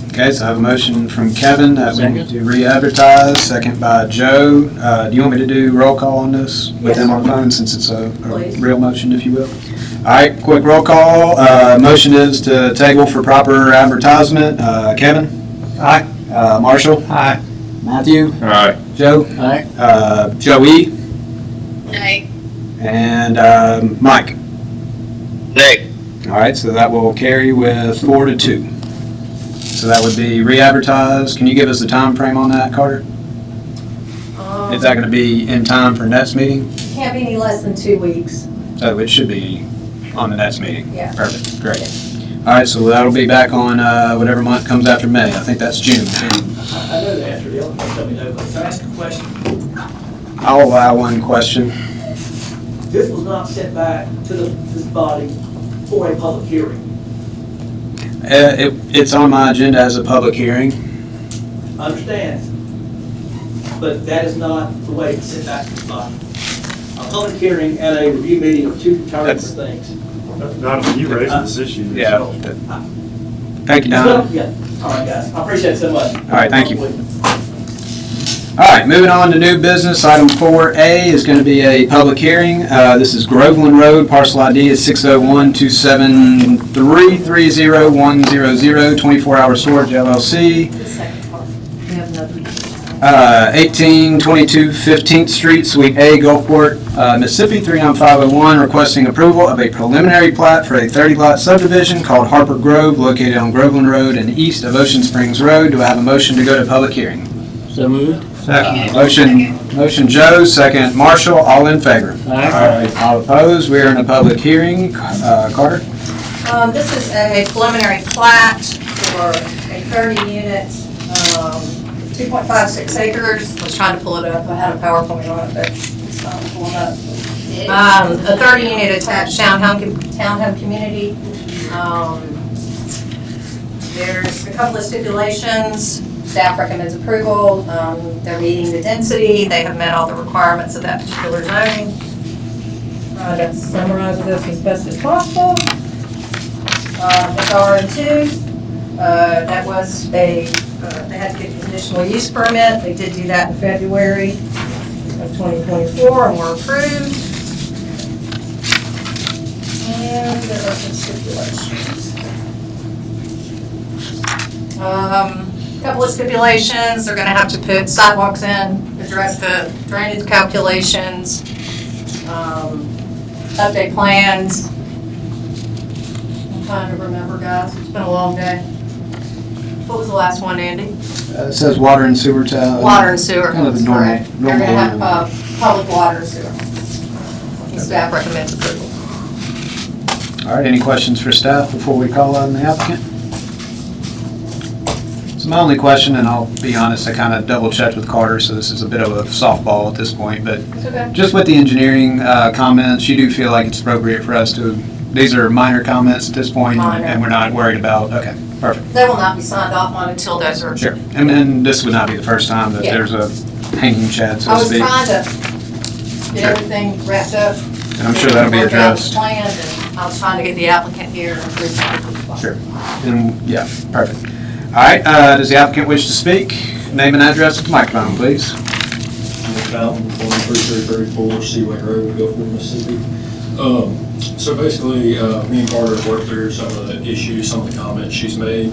Okay, so I have a motion from Kevin that we need to re-advertise, second by Joe. Do you want me to do roll call on this with them on the phone since it's a real motion, if you will? All right, quick roll call. Motion is to table for proper advertisement. Kevin? Aye. Marshall? Aye. Matthew? Aye. Joe? Aye. Joey? Nay. And Mike? Nay. All right, so that will carry with 4-2. So that would be re-advertised. Can you give us the time frame on that, Carter? Is that going to be in time for next meeting? Can't be any less than 2 weeks. So it should be on the next meeting? Yeah. Perfect, great. All right, so that'll be back on whatever month comes after May. I think that's June. I know the answer to the other question, let me know, but can I ask a question? I'll allow one question. This was not sent back to this body for a public hearing. It's on my agenda as a public hearing. I understand, but that is not the way it's sent back to the body. A public hearing and a review meeting are two entirely different things. Donovan, you raised this issue yourself. Thank you, Don. Yeah, all right, guys, I appreciate it so much. All right, thank you. All right, moving on to new business. Item 4A is going to be a public hearing. This is Groveland Road, parcel ID is 601-273-30100, 24-hour storage LLC. The second part. We have another. 1822 15th Street, Suite A, Gulfport, Mississippi 39501, requesting approval of a preliminary plat for a 30-lot subdivision called Harper Grove, located on Groveland Road and east of Ocean Springs Road. Do I have a motion to go to public hearing? So moved. Motion Joe, second Marshall, all in favor? Aye. All opposed? We are in a public hearing. Carter? This is a preliminary plat for a 30-unit, 2.56 acres. I was trying to pull it up. I had a PowerPoint on it, but it's not pulling up. A 30-unit attached townhome community. There's a couple of stipulations. Staff recommends approval. They're meeting the density. They have met all the requirements of that particular zoning. Trying to summarize this as best as possible. It's RM2. That was they had to get a conditional use permit. They did do that in February of 2024 and were approved. And And there are some stipulations. Couple of stipulations, they're gonna have to put sidewalks in, address the drainage calculations, update plans. I'm trying to remember, guys, it's been a long day. What was the last one, Andy? It says water and sewer tile. Water and sewer. Kind of the That's normal. correct. They're gonna have, public water and sewer. And staff recommends approval. All right, any questions for staff before we call on the applicant? So my only question, and I'll be honest, I kind of double checked with Carter, so this is a bit of a softball at this point, but It's okay. just with the engineering comments, you do feel like it's appropriate for us to, these are minor comments at this point, Minor. and we're not worried about, okay, perfect. They will not be signed off on until those are. Sure, and then this would not be the first time that Yeah. there's a hanging shed, so I to was speak. trying to get Sure. everything wrapped up. And I'm sure that'll be Work out the addressed. plan, and I was trying to get the applicant here and approve it. Sure, and, yeah, perfect. All right, does the applicant wish to speak? Name and address at the microphone, please. Nick Fountain, 13334 Seaway Road, Gulfport, Mississippi. So basically, me and Carter have worked through some of the issues, some of the comments she's made.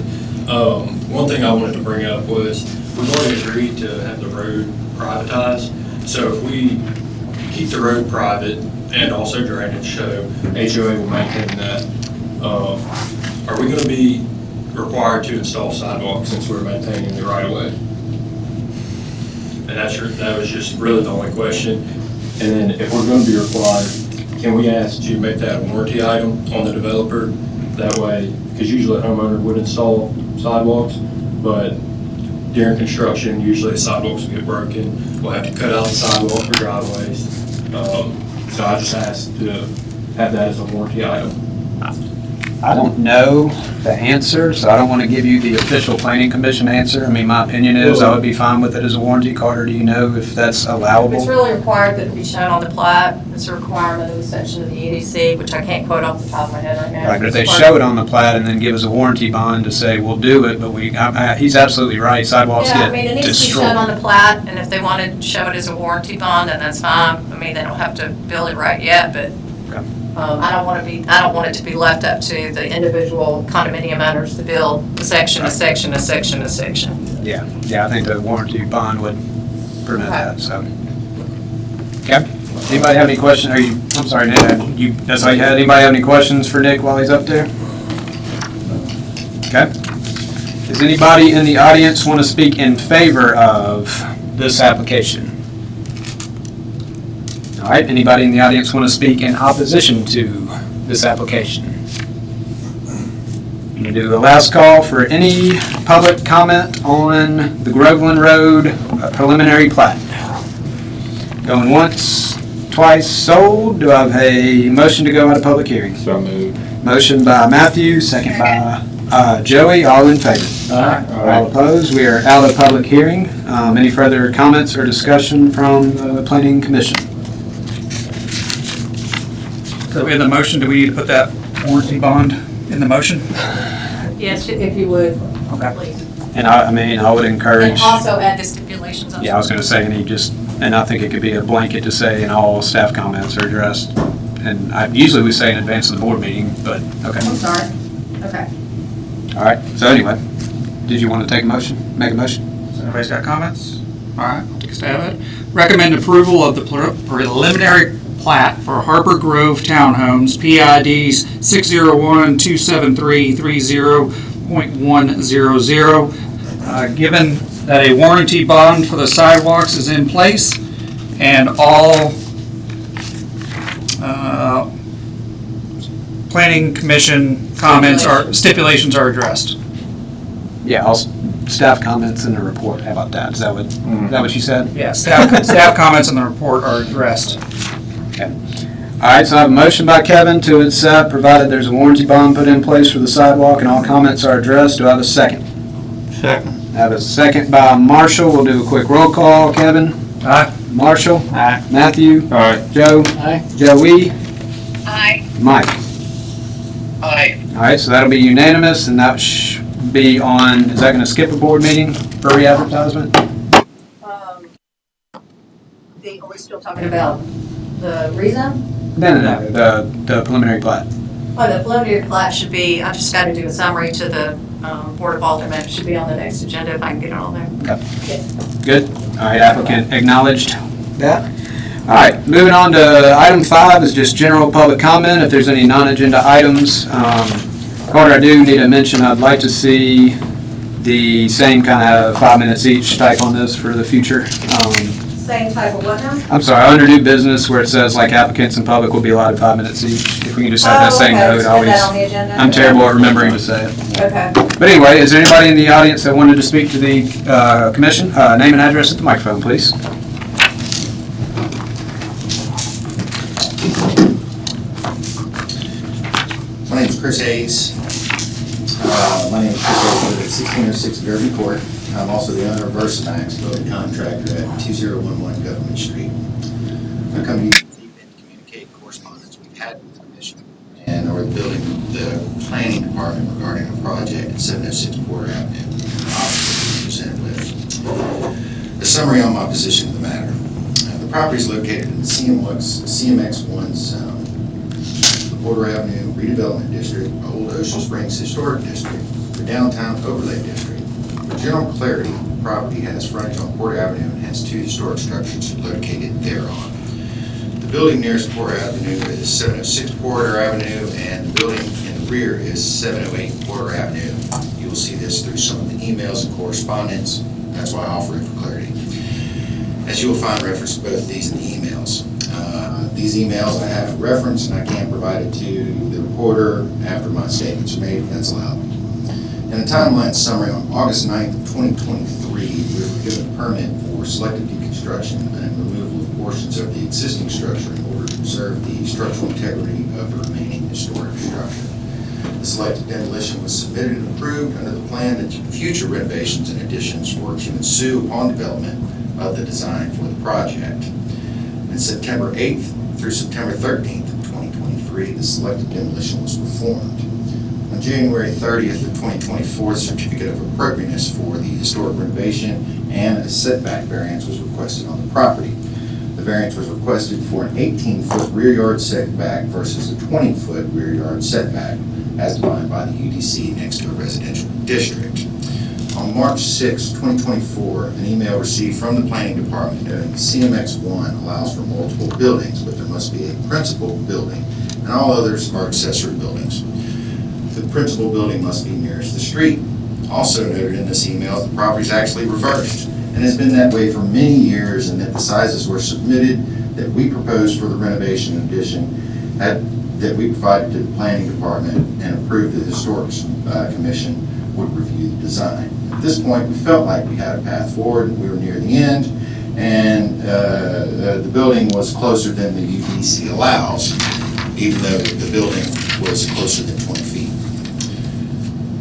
One thing I wanted to bring up was, we've already agreed to have the road privatized. So if we keep the road private and also drainage, so HOA will maintain that, are we gonna be required to install sidewalks since we're maintaining the right of way? And that was just really the only question. And then if we're gonna be required, can we ask to make that a warranty item on the developer? That way, because usually a homeowner would install sidewalks, but during construction, usually sidewalks will get broken. We'll have to cut out the sidewalk for driveways. So I just asked to have that as a warranty item. I don't know the answer, so I don't want to give you the official planning commission answer. I mean, my opinion is I would be fine with it as a warranty. Carter, do you know if that's allowable? It's really required that it be shown on the plat. It's a requirement of the section of the EDC, which I can't quote off the top of my head right now. Right, but if they show it on the plat and then give us a warranty bond to say, we'll do it, but he's absolutely right, sidewalks Yeah, I mean, it get needs to be destroyed. shown on the plat, and if they want to show it as a warranty bond, then that's fine. I mean, they don't have to build it right yet, but I don't want it to be left up to the individual condominium owners to build a section, a section, a section, a section. Yeah, I think the warranty bond would prevent that, so. Okay, anybody have any questions? I'm sorry, Nick, that's all you had? Anybody have any questions for Nick while he's up there? Okay. Does anybody in the audience want to speak in favor of this application? All right, anybody in the audience want to speak in opposition to this application? I'm going to do the last call for any public comment on the Groveland Road preliminary plat. Going once, twice, sold. Do I have a motion to go out of public hearing? So moved. Motion by Matthew, second by Joey, all in favor? All opposed? We are out of public hearing. Any further comments or discussion from the planning commission? So in the motion, do we need to put that warranty bond in the motion? Yes, if you would, Okay. please. And I would encourage. And also add the stipulations on. Yeah, I was going to say, and I think it could be a blanket to say, and all staff comments are addressed. And usually we say in advance of the board meeting, but, okay. I'm sorry. Okay. All right, so anyway, did you want to make a motion? Everybody's got comments? All right, I'll take a stab at it. Recommend approval of the preliminary plat for Harper Grove Townhomes, PIDs 601-273-30.100. Given that a warranty bond for the sidewalks is in place and all planning commission comments stipulations are addressed. Yeah, all staff comments in the report. How about that? Is that what you said? Yeah, staff comments in the report are addressed. Okay. All right, so I have a motion by Kevin to accept, provided there's a warranty bond put in place for the sidewalk and all comments are addressed. Do I have a second? Second. I have a second by Marshall. We'll do a quick roll call. Kevin? Aye. Marshall? Aye. Matthew? All right. Joe? Aye. Joey? Aye. Mike? Aye. All right, so that'll be unanimous, and that should be on, is that going to skip a board meeting for re-advertisement? Are we still talking about the rezone? No, the preliminary plat. Well, the preliminary plat should be, I just got to do a summary to the Board of Aldermen. It should be on the next agenda if I can get it on there. Okay. Good. All right, applicant acknowledged that. All right, moving on to item 5 is just general public comment. If there's any non-agenda items, Carter, I do need to mention I'd like to see the same kind of 5 minutes each type on this for the future. Same type of what now? I'm sorry, under new business where it says like applicants and public will be allotted 5 minutes each. If we can just have that same note, Put always. that on the agenda? I'm terrible at remembering to say it. Okay. But anyway, is there anybody in the audience that wanted to speak to the commission? Name and address at the microphone, please. My name is Chris Hayes. My name is Chris Hayes, I live at 1606 Derby Court. I'm also the owner of Versamax, building contractor at 2011 Government Street. I come to you and communicate correspondence we've had with the commission and or the planning department regarding a project at 706 Porter Avenue. Obviously presented with a summary on my position of the matter. The property is located in the CMX1 zone. Porter Avenue Redevelopment District, Old Ocean Springs Historic District, the Downtown Overlay District. For general clarity, the property has frontage on Porter Avenue and has 2 historic structures located thereon. The building nearest Porter Avenue is 706 Porter Avenue, and the building in the rear is 708 Porter Avenue. You will see this through some of the emails and correspondence. That's why I offer it for clarity. As you will find reference to both these in the emails. These emails I have referenced, and I can provide it to the reporter after my statements are made, if that's allowed. In a timeline summary, on August 9th of 2023, we were given a permit for selective deconstruction and removal of portions of the existing structure in order to preserve the structural integrity of the remaining historic structure. The selective demolition was submitted and approved under the plan that future renovations and additions were to ensue upon development of the design for the project. On September 8th through September 13th of 2023, the selective demolition was performed. On January 30th of 2024, the certificate of appropriateness for the historic renovation and a setback variance was requested on the property. The variance was requested for an 18-foot rear yard setback versus a 20-foot rear yard setback as defined by the UDC next to a residential district. On March 6, 2024, an email received from the Planning Department noting CMX1 allows for multiple buildings, but there must be a principal building, and all others are accessory buildings. The principal building must be nearest the street. Also noted in this email, the property is actually reversed, and has been that way for many years, and that the sizes were submitted that we proposed for the renovation and addition that we provided to the Planning Department and approved the Historic Commission would review the design. At this point, we felt like we had a path forward, and we were near the end, and the building was closer than the UDC allows, even though the building was closer than 20 feet.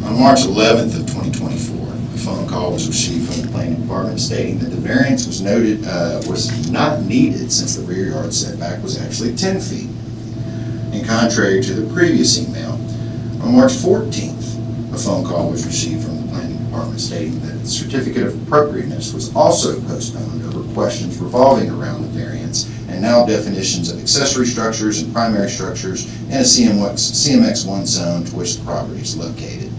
On March 11th of 2024, a phone call was received from the Planning Department stating that the variance was noted was not needed since the rear yard setback was actually 10 feet. In contrary to the previous email, on March 14th, a phone call was received from the Planning Department stating that the certificate of appropriateness was also postponed over questions revolving around the variance and now definitions of accessory structures and primary structures in a CMX1 zone to which the property is located.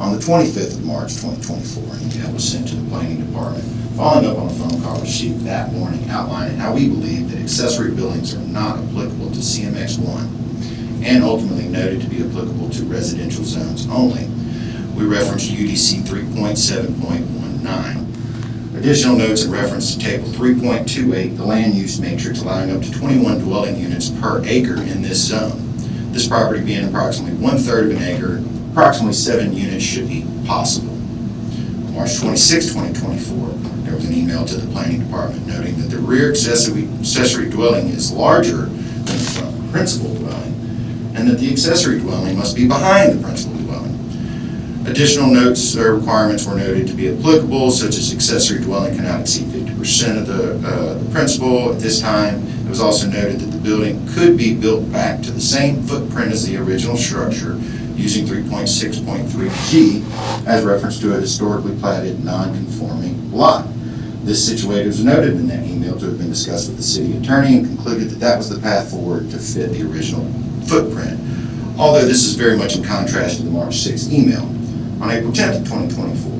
On the 25th of March 2024, an email was sent to the Planning Department following up on a phone call received that morning outlining how we believe that accessory buildings are not applicable to CMX1 and ultimately noted to be applicable to residential zones only. We referenced UDC 3.7.19. Additional notes in reference to Table 3.28, the land use matrix allowing up to 21 dwelling units per acre in this zone. This property being approximately 1/3 of an acre, approximately 7 units should be possible. On March 26, 2024, there was an email to the Planning Department noting that the rear accessory dwelling is larger than the front principal dwelling, and that the accessory dwelling must be behind the principal dwelling. Additional notes or requirements were noted to be applicable, such as accessory dwelling cannot exceed 50% of the principal. At this time, it was also noted that the building could be built back to the same footprint as the original structure using 3.6.3G as reference to a historically platted non-conforming lot. This situation was noted in that email to have been discussed with the city attorney and concluded that that was the path forward to fit the original footprint. although this is very much in contrast to the March 6th email. On April 10th, 2024,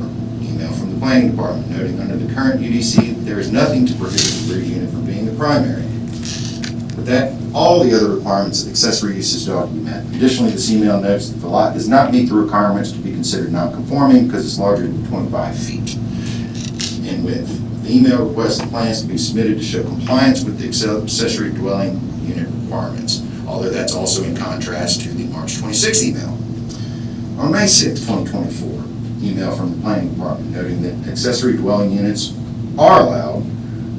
email from the Planning Department noting under the current UDC, there is nothing to prohibit the rear unit from being the primary. With that, all the other requirements of accessory uses document. Additionally, this email notes that the lot does not meet the requirements to be considered non-conforming because it's larger than 25 feet in width. The email requests the plans to be submitted to show compliance with the accessory dwelling unit requirements, although that's also in contrast to the March 26th email. On May 6, 2024, email from the Planning Department noting that accessory dwelling units are allowed,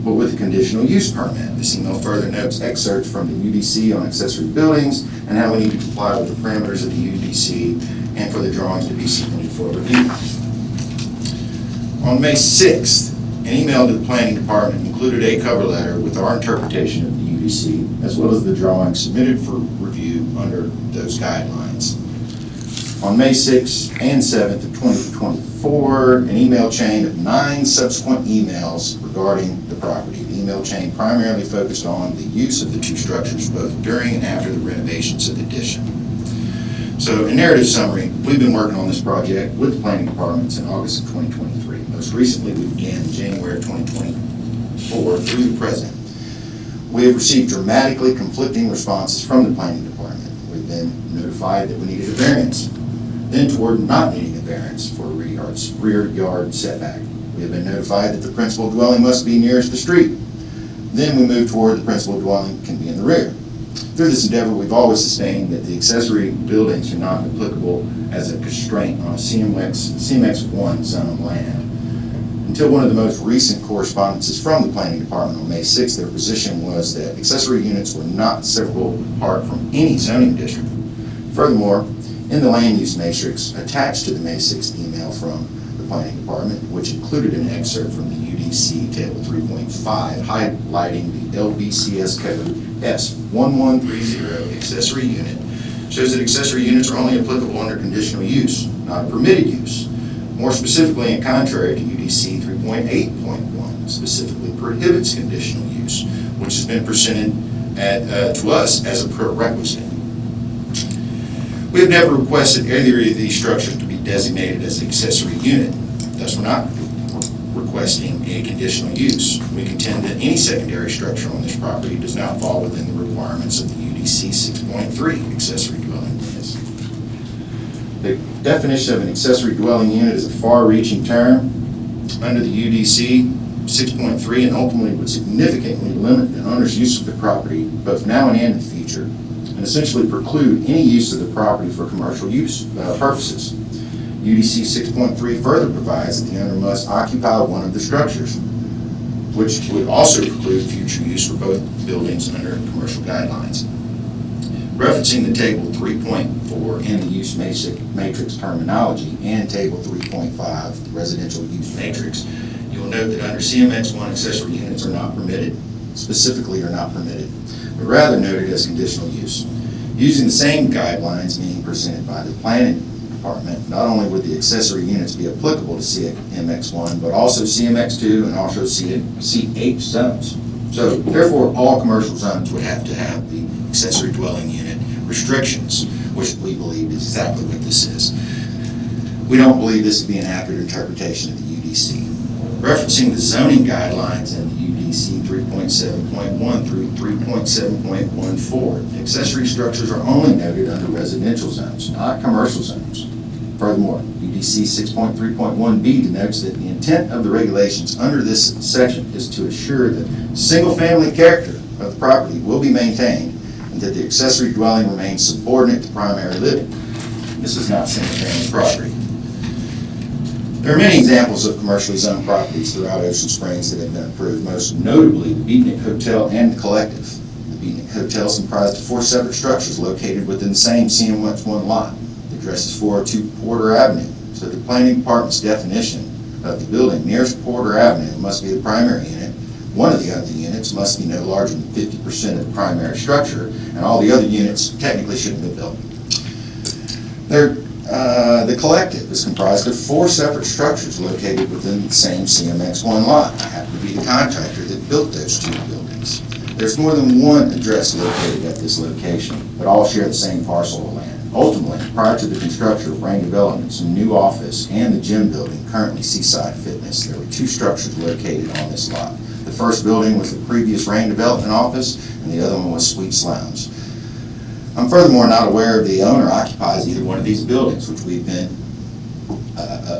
but with a conditional use permit. This email further notes excerpts from the UDC on accessory buildings and how we need to comply with the parameters of the UDC and for the drawings to be submitted for review. On May 6th, an email to the Planning Department included a cover letter with our interpretation of the UDC, as well as the drawings submitted for review under those guidelines. On May 6th and 7th of 2024, an email chain of 9 subsequent emails regarding the property. The email chain primarily focused on the use of the two structures both during and after the renovations of the addition. So, in narrative summary, we've been working on this project with the Planning Department since August of 2023. Most recently, we began in January of 2024 through the present. We have received dramatically conflicting responses from the Planning Department. We've been notified that we needed a variance, then toward not needing a variance for a rear yard setback. We have been notified that the principal dwelling must be nearest the street. Then we move toward the principal dwelling can be in the rear. Through this endeavor, we've always sustained that the accessory buildings are not applicable as a constraint on a CMX1 zone land. Until one of the most recent correspondences from the Planning Department on May 6th, their position was that accessory units were not severable apart from any zoning district. Furthermore, in the land use matrix attached to the May 6th email from the Planning Department, which included an excerpt from the UDC Table 3.5 highlighting the LBCS code S1130 accessory unit, shows that accessory units are only applicable under conditional use, not permitted use. More specifically, and contrary to UDC 3.8.1, specifically prohibits conditional use, which has been presented to us as a prerequisite. We have never requested either of these structures to be designated as an accessory unit. Thus, we're not requesting a conditional use. We contend that any secondary structure on this property does not fall within the requirements of the UDC 6.3 accessory dwelling units. The definition of an accessory dwelling unit is a far-reaching term under the UDC 6.3 and ultimately would significantly limit the owner's use of the property both now and in the future, and essentially preclude any use of the property for commercial use purposes. UDC 6.3 further provides that the owner must occupy one of the structures, which would also preclude future use for both buildings under commercial guidelines. Referencing the Table 3.4 in the use matrix terminology and Table 3.5, the residential use matrix, you will note that under CMX1 accessory units are not permitted, specifically are not permitted, but rather noted as conditional use. Using the same guidelines being presented by the Planning Department, not only would the accessory units be applicable to CMX1, but also CMX2 and also CH zones. So therefore, all commercial zones would have to have the accessory dwelling unit restrictions, which we believe is exactly what this is. We don't believe this to be an accurate interpretation of the UDC. Referencing the zoning guidelines in the UDC 3.7.1 through 3.7.14, accessory structures are only noted under residential zones, not commercial zones. Furthermore, UDC 6.3.1b denotes that the intent of the regulations under this section is to assure that single-family character of the property will be maintained and that the accessory dwelling remains subordinate to primary living. This is not single-family property. There are many examples of commercially zoned properties throughout Ocean Springs that have been approved, most notably the Beatnik Hotel and the Collective. The Beatnik Hotel is comprised of 4 separate structures located within the same CMX1 lot. The address is 402 Porter Avenue, so the Planning Department's definition of the building nearest Porter Avenue must be the primary unit. One of the other units must be no larger than 50% of the primary structure, and all the other units technically shouldn't be built. The Collective is comprised of 4 separate structures located within the same CMX1 lot. I happen to be the contractor that built those 2 buildings. There's more than one address located at this location, but all share the same parcel of land. Ultimately, prior to the construction of Rain Development's new office and the gym building, currently Seaside Fitness, there were 2 structures located on this lot. The first building was the previous Rain Development office, and the other one was Sweets Lounge. I'm furthermore not aware of the owner occupies either one of these buildings, which we've been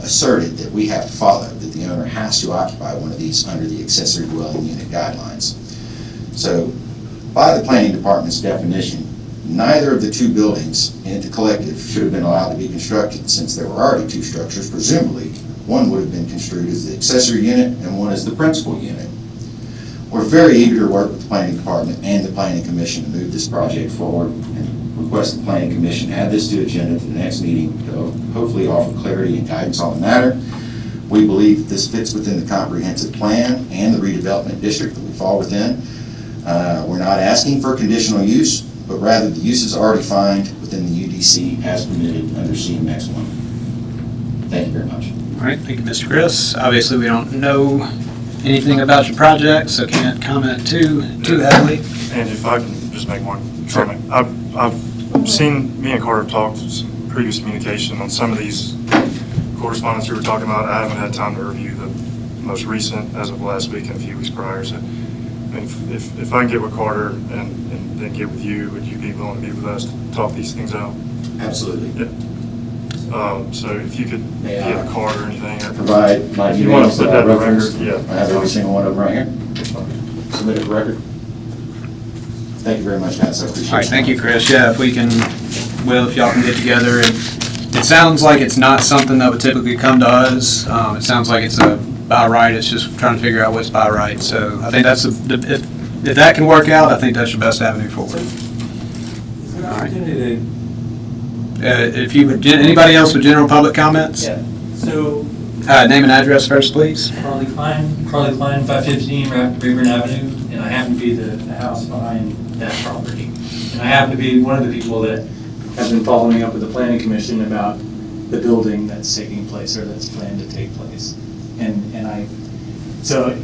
asserted that we have to follow, that the owner has to occupy one of these under the accessory dwelling unit guidelines. So, by the planning department's definition, neither of the 2 buildings in the collective should have been allowed to be constructed, since there were already 2 structures. Presumably, one would have been construed as the accessory unit and one as the principal unit. We're very eager to work with the planning department and the planning commission to move this project forward, and request the planning commission add this to agenda for the next meeting to hopefully offer clarity and guidance on the matter. We believe that this fits within the comprehensive plan and the redevelopment district that we fall within. We're not asking for conditional use, but rather the use is already defined within the UDC as permitted under CMX 1. Thank you very much. All right, thank you, Mr. Chris. Obviously, we don't know anything about your project, so can't comment too heavily. And if I can just make one comment. I've seen, me and Carter have talked, some previous communication on some of these correspondence we were talking about. I haven't had time to review the most recent as of last week and a few weeks prior. So if I can get with Carter and then get with you, would you be willing to meet with us to talk these things out? Absolutely. Yeah. So if you could get a card or anything. Or Provide my if you want to emails put that that I in the record, referenced. yeah. I have every single one of them right here. Submit it for record. Thank you very much, guys. I appreciate it. All right, thank you, Chris. Yeah, if we can, Will, if y'all can get together. And it sounds like it's not something that would typically come to us. It sounds like it's a by right. It's just trying to figure out what's by right. So I think that's, if that can work out, I think that's your best avenue forward. Is there an opportunity to? If you would, anybody else with general public comments? Yeah, so. Name and address first, please. Carly Klein, 515 Rayburn Avenue, and I happen to be the house behind that property. And I happen to be one of the people that has been following up with the planning commission about the building that's taking place or that's planned to take place. So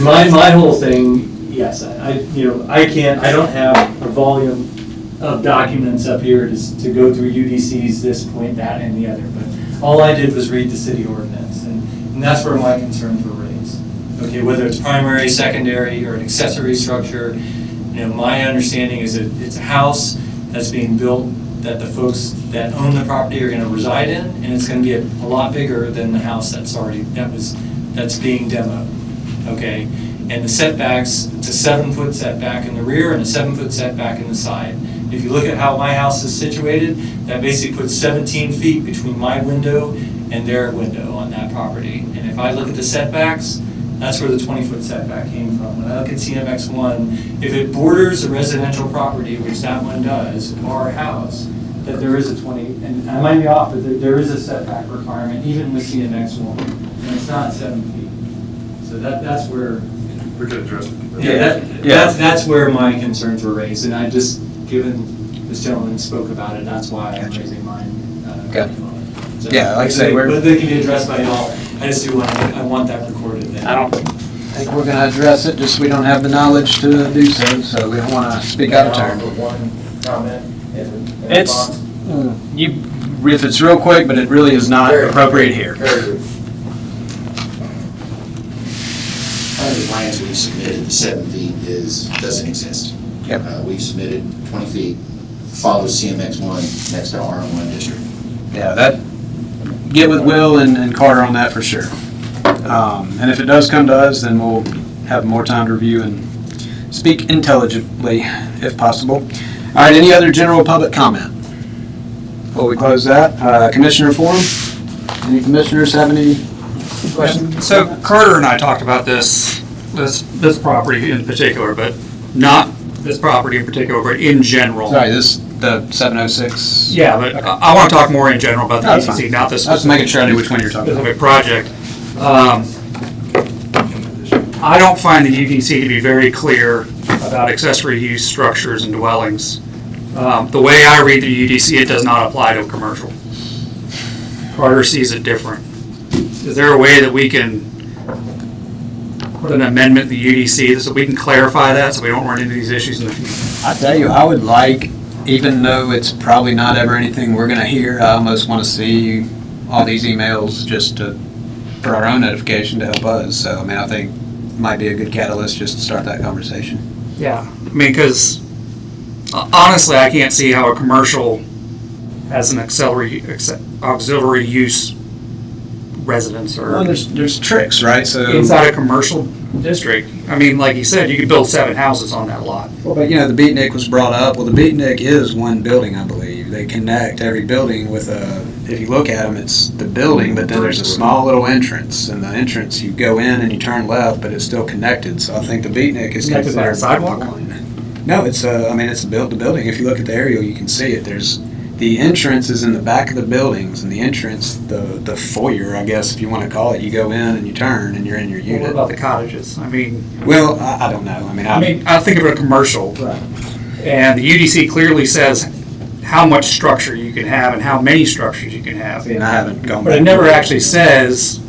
my whole thing, yes, I don't have a volume of documents up here to go through UDCs, this point, that, and the other, but all I did was read the city ordinance, and that's where my concerns were raised. Okay, whether it's primary, secondary, or an accessory structure, my understanding is that it's a house that's being built that the folks that own the property are going to reside in, and it's going to be a lot bigger than the house that's being demoed. Okay, and the setbacks, it's a 7-foot setback in the rear and a 7-foot setback in the side. If you look at how my house is situated, that basically puts 17 feet between my window and their window on that property. And if I look at the setbacks, that's where the 20-foot setback came from. When I look at CMX 1, if it borders a residential property, which that one does, or a house, that there is a 20, and I might be off, but there is a setback requirement, even with CMX 1, and it's not 7 feet. So that's where. We could address it. That's where my concerns were raised, and I just, given this gentleman spoke about it, that's why I'm raising mine. Okay. So, Yeah, like I say, but they can be addressed by y'all. I just do I want that recorded then. I don't think we're going to address it, just we don't have the knowledge to do so we don't want to speak out of turn. One comment and It's, if it's real quick, but it really is not appropriate here. Very good. Under the plans we've submitted, the 7 feet doesn't exist. Yep. We've submitted 20 feet, follows CMX 1 next to RM1 district. Yeah, get with Will and Carter on that for sure. And if it does come to us, then we'll have more time to review and speak intelligibly if possible. All right, any other general public comment? Before we close that, Commissioner Forum? Any commissioners have any questions? So Carter and I talked about this property in particular, but not this property in particular, but in general. Sorry, the 706? Yeah, but I want to talk more in general about the That's EDC, fine. not this I was making sure I knew which one you're talking about. specific project. I don't find the UDC to be very clear about accessory use structures and dwellings. The way I read the UDC, it does not apply to commercial. Carter sees it different. Is there a way that we can put an amendment in the UDC so we can clarify that so we don't run into these issues in the future? I tell you, I would like even though it's probably not ever anything we're gonna hear, I almost wanna see all these emails just for our own notification to help us. So, I mean, I think it might be a good catalyst just to start that conversation. Yeah, I mean, because honestly, I can't see how a commercial has an auxiliary use residence Well, or there's tricks, right? So inside a commercial district. I mean, like you said, you could build 7 houses on that lot. Well, but the beatnik was brought up. Well, the beatnik is one building, I believe. They connect every building with if you look at them, it's the building, but then there's a small little entrance. And the entrance, you go in and you turn left, but it's still connected. So I think the beatnik is Connected by a considered sidewalk? one. No, it's it's the building. If you look at the aerial, you can see it. The entrance is in the back of the buildings, and the entrance, the foyer, I guess, if you want to call it, you go in and you turn and you're in your What unit. about the cottages? I mean, Well, I don't know. I think of a commercial. And the UDC clearly says how much structure you can have and how many structures you can have. And I haven't gone But back. it never actually says,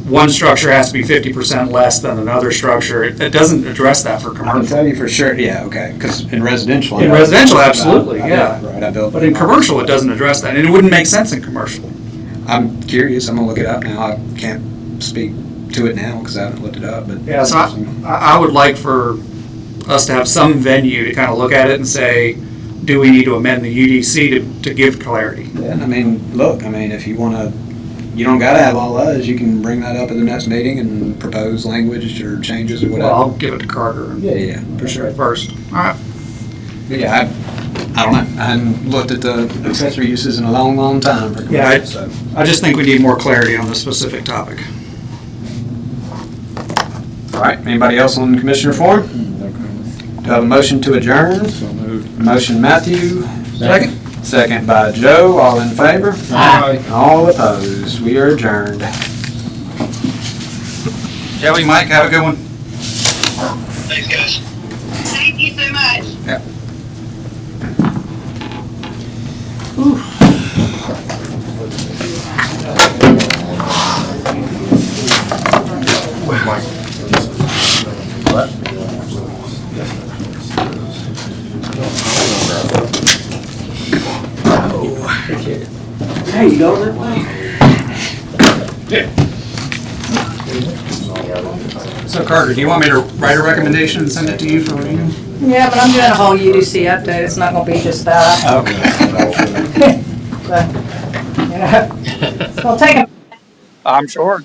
one structure has to be 50% less than another structure. It doesn't address that for I can commercial. tell you for sure, yeah, okay, because in residential. In residential, absolutely, yeah. Right, I built. But in commercial, it doesn't address that, and it wouldn't make sense in commercial. I'm curious, I'm gonna look it up now, I can't speak to it now because I haven't looked it up, but. Yeah, so I would like for us to have some venue to kind of look at it and say, do we need to amend the UDC to give clarity? Yeah, if you wanna, you don't gotta have all those, you can bring that up at the next meeting and propose language or changes or Well, whatever. I'll give it to Carter Yeah, for sure. first. All right. But yeah, I don't know, I hadn't looked at the accessory uses in a long, long time for Yeah, commercial, so. I just think we need more clarity on this specific topic. All right, anybody else on Commissioner Forum? Do I have a motion to adjourn? So moved. Motion Matthew. Second. Second by Joe, all in favor? Aye. All opposed, we are adjourned. Kelly, Mike, have a good one. Thanks, guys. Thank you so much. Yep. Hey, you going that way? So Carter, do you want me to write a recommendation and send it to you for review? Yeah, but I'm doing a whole UDC update, it's not gonna be just that. Okay. But, it's gonna take a I'm sure.